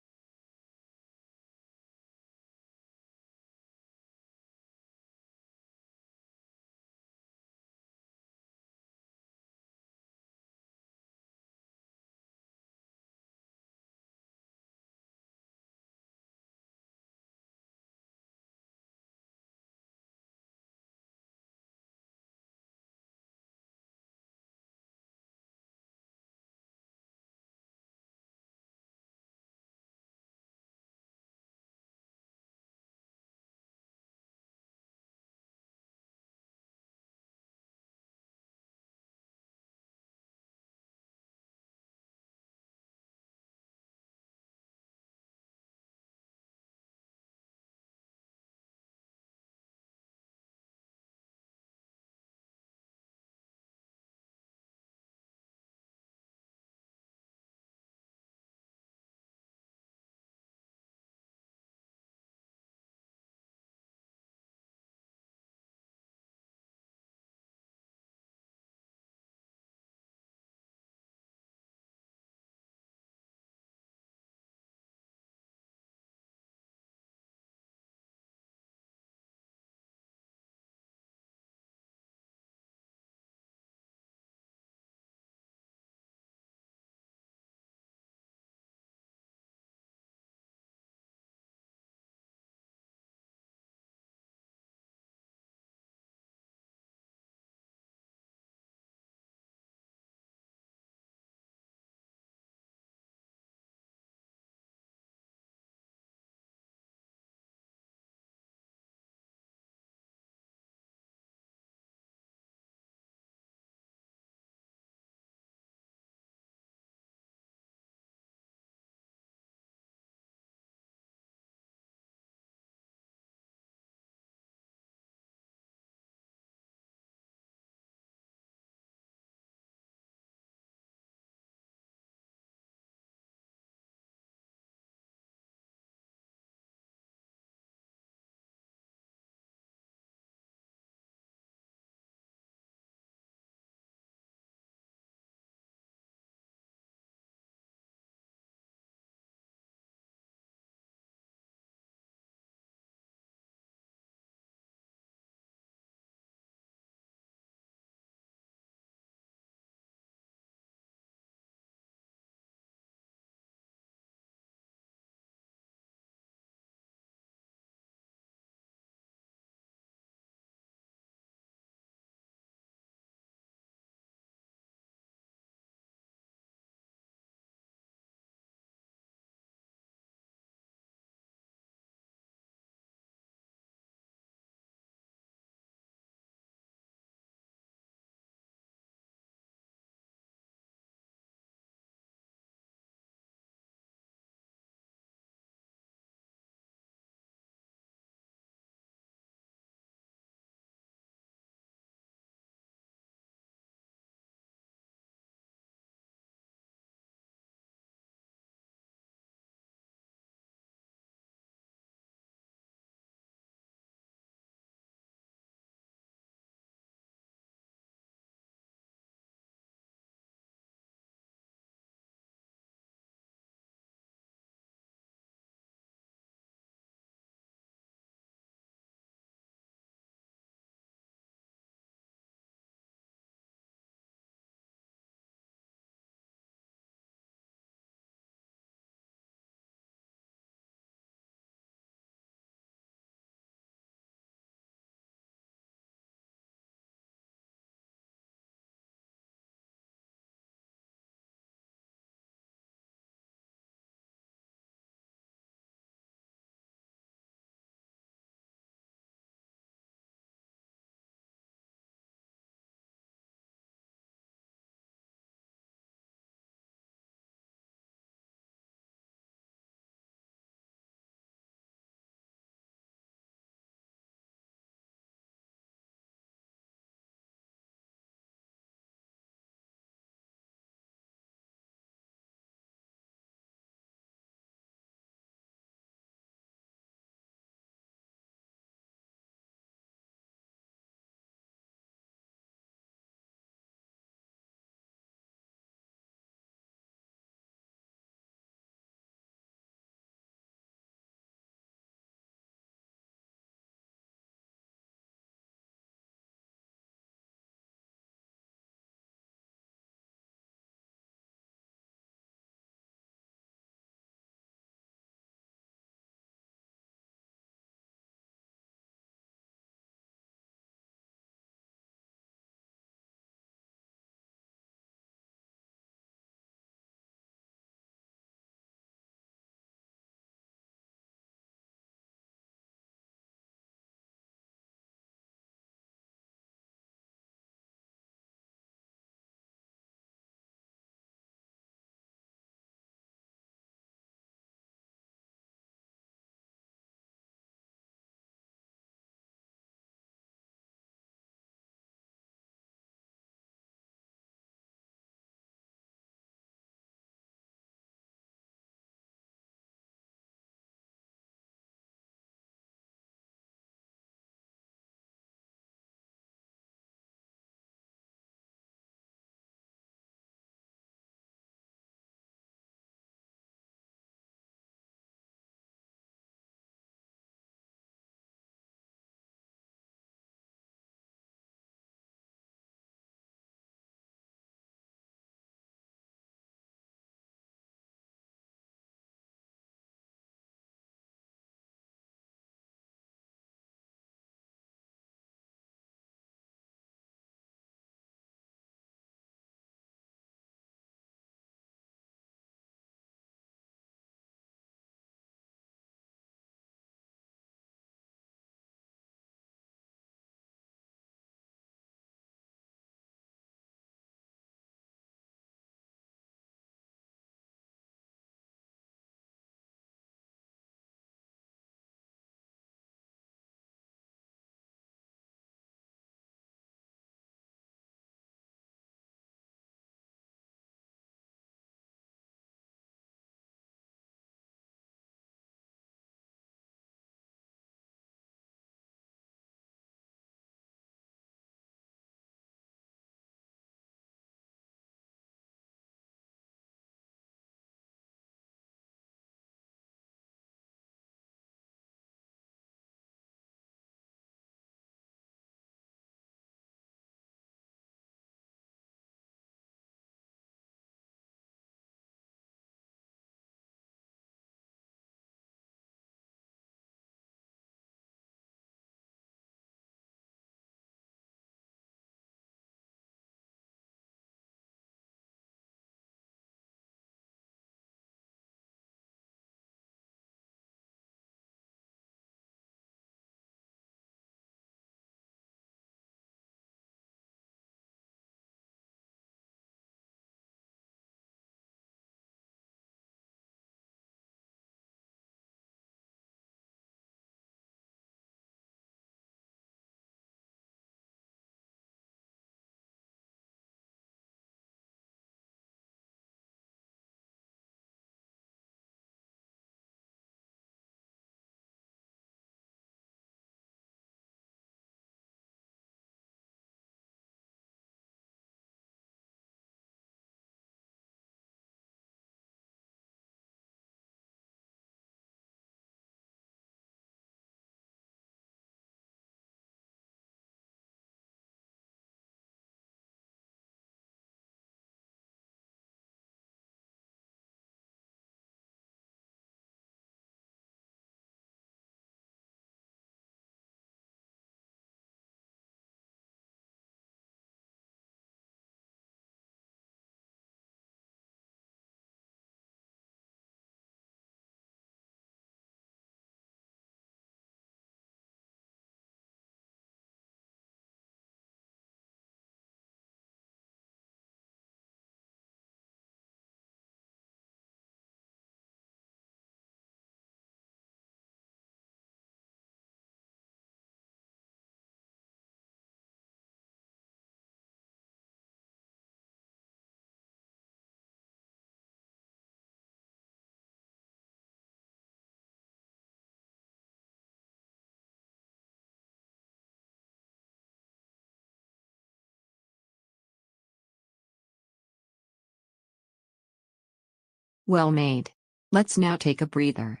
Well made. Let's now take a breather.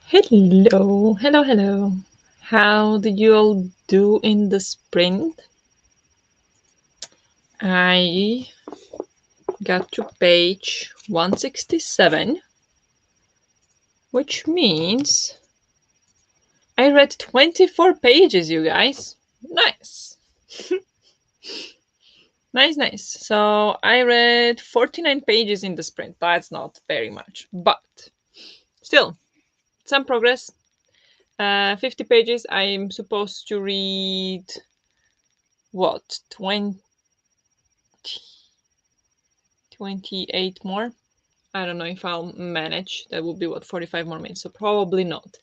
Hello, hello, hello. How did you all do in the sprint? I got to page 167, which means I read 24 pages, you guys. Nice. Nice, nice. So I read 49 pages in the sprint. That's not very much, but still, some progress. 50 pages. I'm supposed to read what? 20, 28 more? I don't know if I'll manage. That will be what, 45 more minutes. So probably not.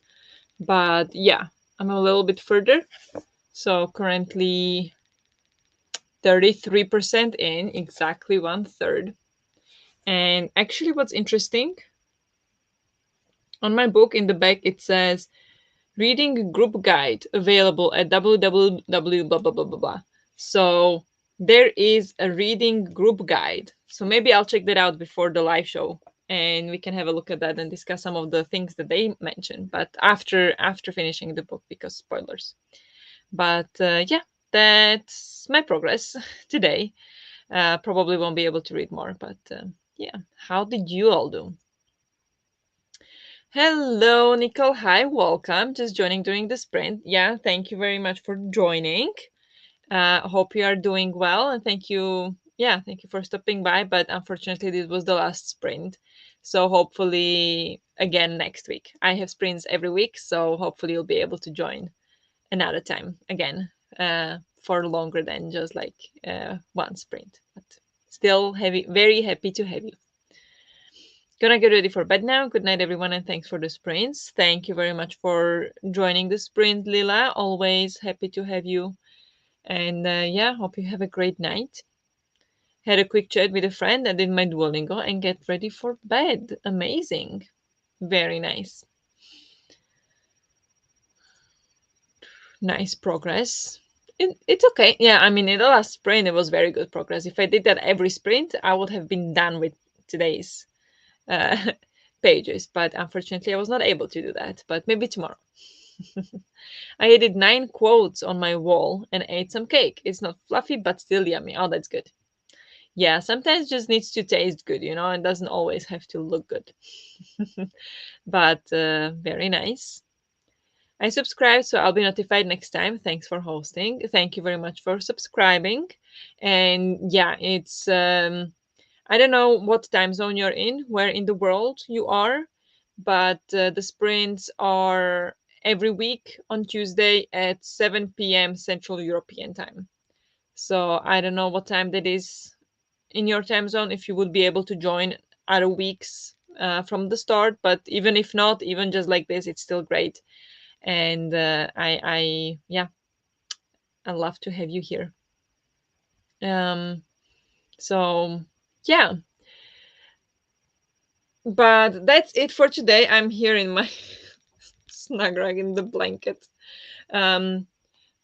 But yeah, I'm a little bit further. So currently 33% in, exactly one third. And actually, what's interesting, on my book in the back it says reading group guide available at www blah blah blah blah blah. So there is a reading group guide. So maybe I'll check that out before the live show and we can have a look at that and discuss some of the things that they mentioned. But after finishing the book, because spoilers. But yeah, that's my progress today. Probably won't be able to read more, but yeah. How did you all do? Hello, Nicole. Hi, welcome. Just joining during the sprint. Yeah, thank you very much for joining. Hope you are doing well, and thank you. Yeah, thank you for stopping by. But unfortunately, this was the last sprint, so hopefully again next week. I have sprints every week, so hopefully you'll be able to join another time again for longer than just like one sprint. But still, very happy to have you. Gonna get ready for bed now. Good night, everyone, and thanks for the sprints. Thank you very much for joining the sprint, Lila. Always happy to have you. And yeah, hope you have a great night. Had a quick chat with a friend and did my Duolingo and get ready for bed. Amazing. Very nice. Nice progress. It's okay. Yeah, I mean, in the last sprint, it was very good progress. If I did that every sprint, I would have been done with today's uh, pages. But unfortunately, I was not able to do that. But maybe tomorrow. I added 9 quotes on my wall and ate some cake. It's not fluffy, but still yummy. Oh, that's good. Yeah, sometimes just needs to taste good, it doesn't always have to look good. But very nice. I subscribed, so I'll be notified next time. Thanks for hosting. Thank you very much for subscribing. And yeah, it's I don't know what time zone you're in, where in the world you are, but the sprints are every week on Tuesday at 7 p.m. Central European time. So I don't know what time that is in your time zone, if you would be able to join other weeks from the start. But even if not, even just like this, it's still great. And yeah, I love to have you here. So yeah, but that's it for today. I'm here in my snug rug in the blanket. Um,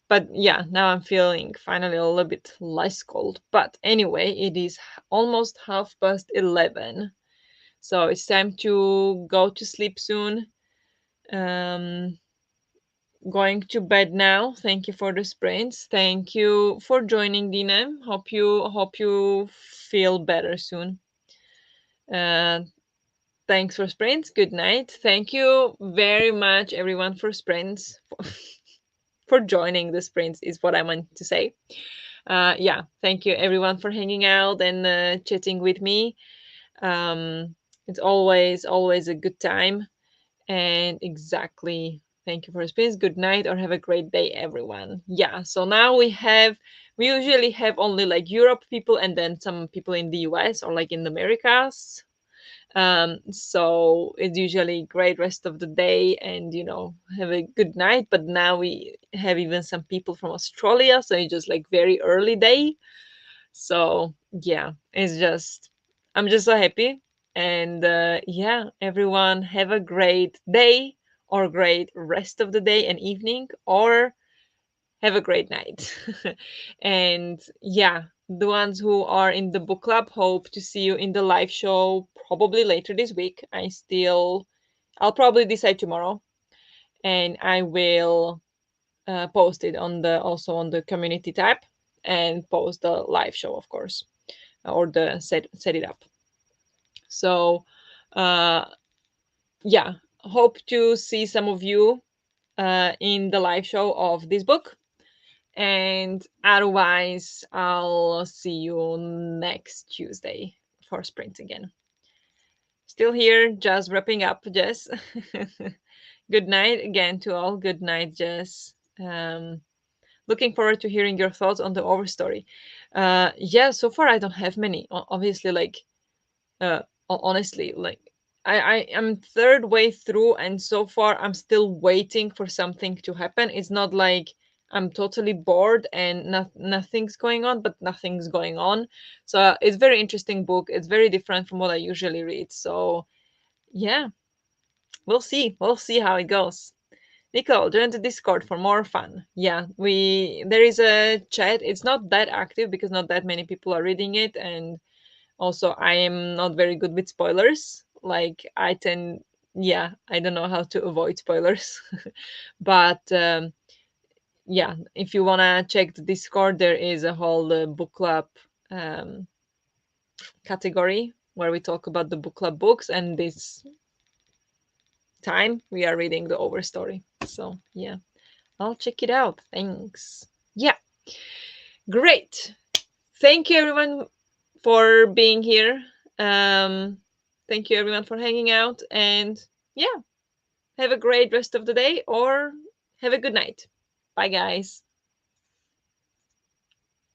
but yeah, now I'm feeling finally a little bit less cold. But anyway, it is almost 11:30. So it's time to go to sleep soon. Um, Going to bed now. Thank you for the sprints. Thank you for joining, Dina. Hope you feel better soon. Uh, Thanks for sprints. Good night. Thank you very much, everyone, for sprints. For joining the sprints is what I meant to say. Yeah, thank you everyone for hanging out and chatting with me. It's always a good time. And exactly, thank you for sprints. Good night or have a great day, everyone. Yeah, so now we usually have only like Europe people and then some people in the US or like in the Americas. So it's usually great rest of the day and have a good night. But now we have even some people from Australia, so it's just like very early day. So yeah, I'm just so happy. And yeah, everyone have a great day or great rest of the day and evening, or have a great night. And yeah, The ones who are in the book club, hope to see you in the live show probably later this week. I'll probably decide tomorrow, and I will post it on the also on the community tab, and post the live show, of course, or the set it up. So uh yeah, hope to see some of you in the live show of this book, and otherwise I'll see you next Tuesday for sprint again. Still here, just wrapping up, Jess. Good night again to all. Good night, Jess. Looking forward to hearing your thoughts on the overstory. Yeah, so far I don't have many. Obviously, like honestly, like I am third way through, and so far I'm still waiting for something to happen. It's not like I'm totally bored and nothing's going on, but nothing's going on. So it's very interesting book. It's very different from what I usually read. So yeah, we'll see how it goes. Nicole, join the Discord for more fun. Yeah, we there is a chat. It's not that active because not that many people are reading it, and also I am not very good with spoilers. Like I tend, yeah, I don't know how to avoid spoilers. But yeah, if you wanna check the Discord, there is a whole book club um, category where we talk about the book club books, and this time we are reading the Overstory. So yeah, I'll check it out. Thanks. Yeah, great. Thank you everyone for being here. Um, Thank you everyone for hanging out, and yeah, have a great rest of the day or have a good night. Bye, guys.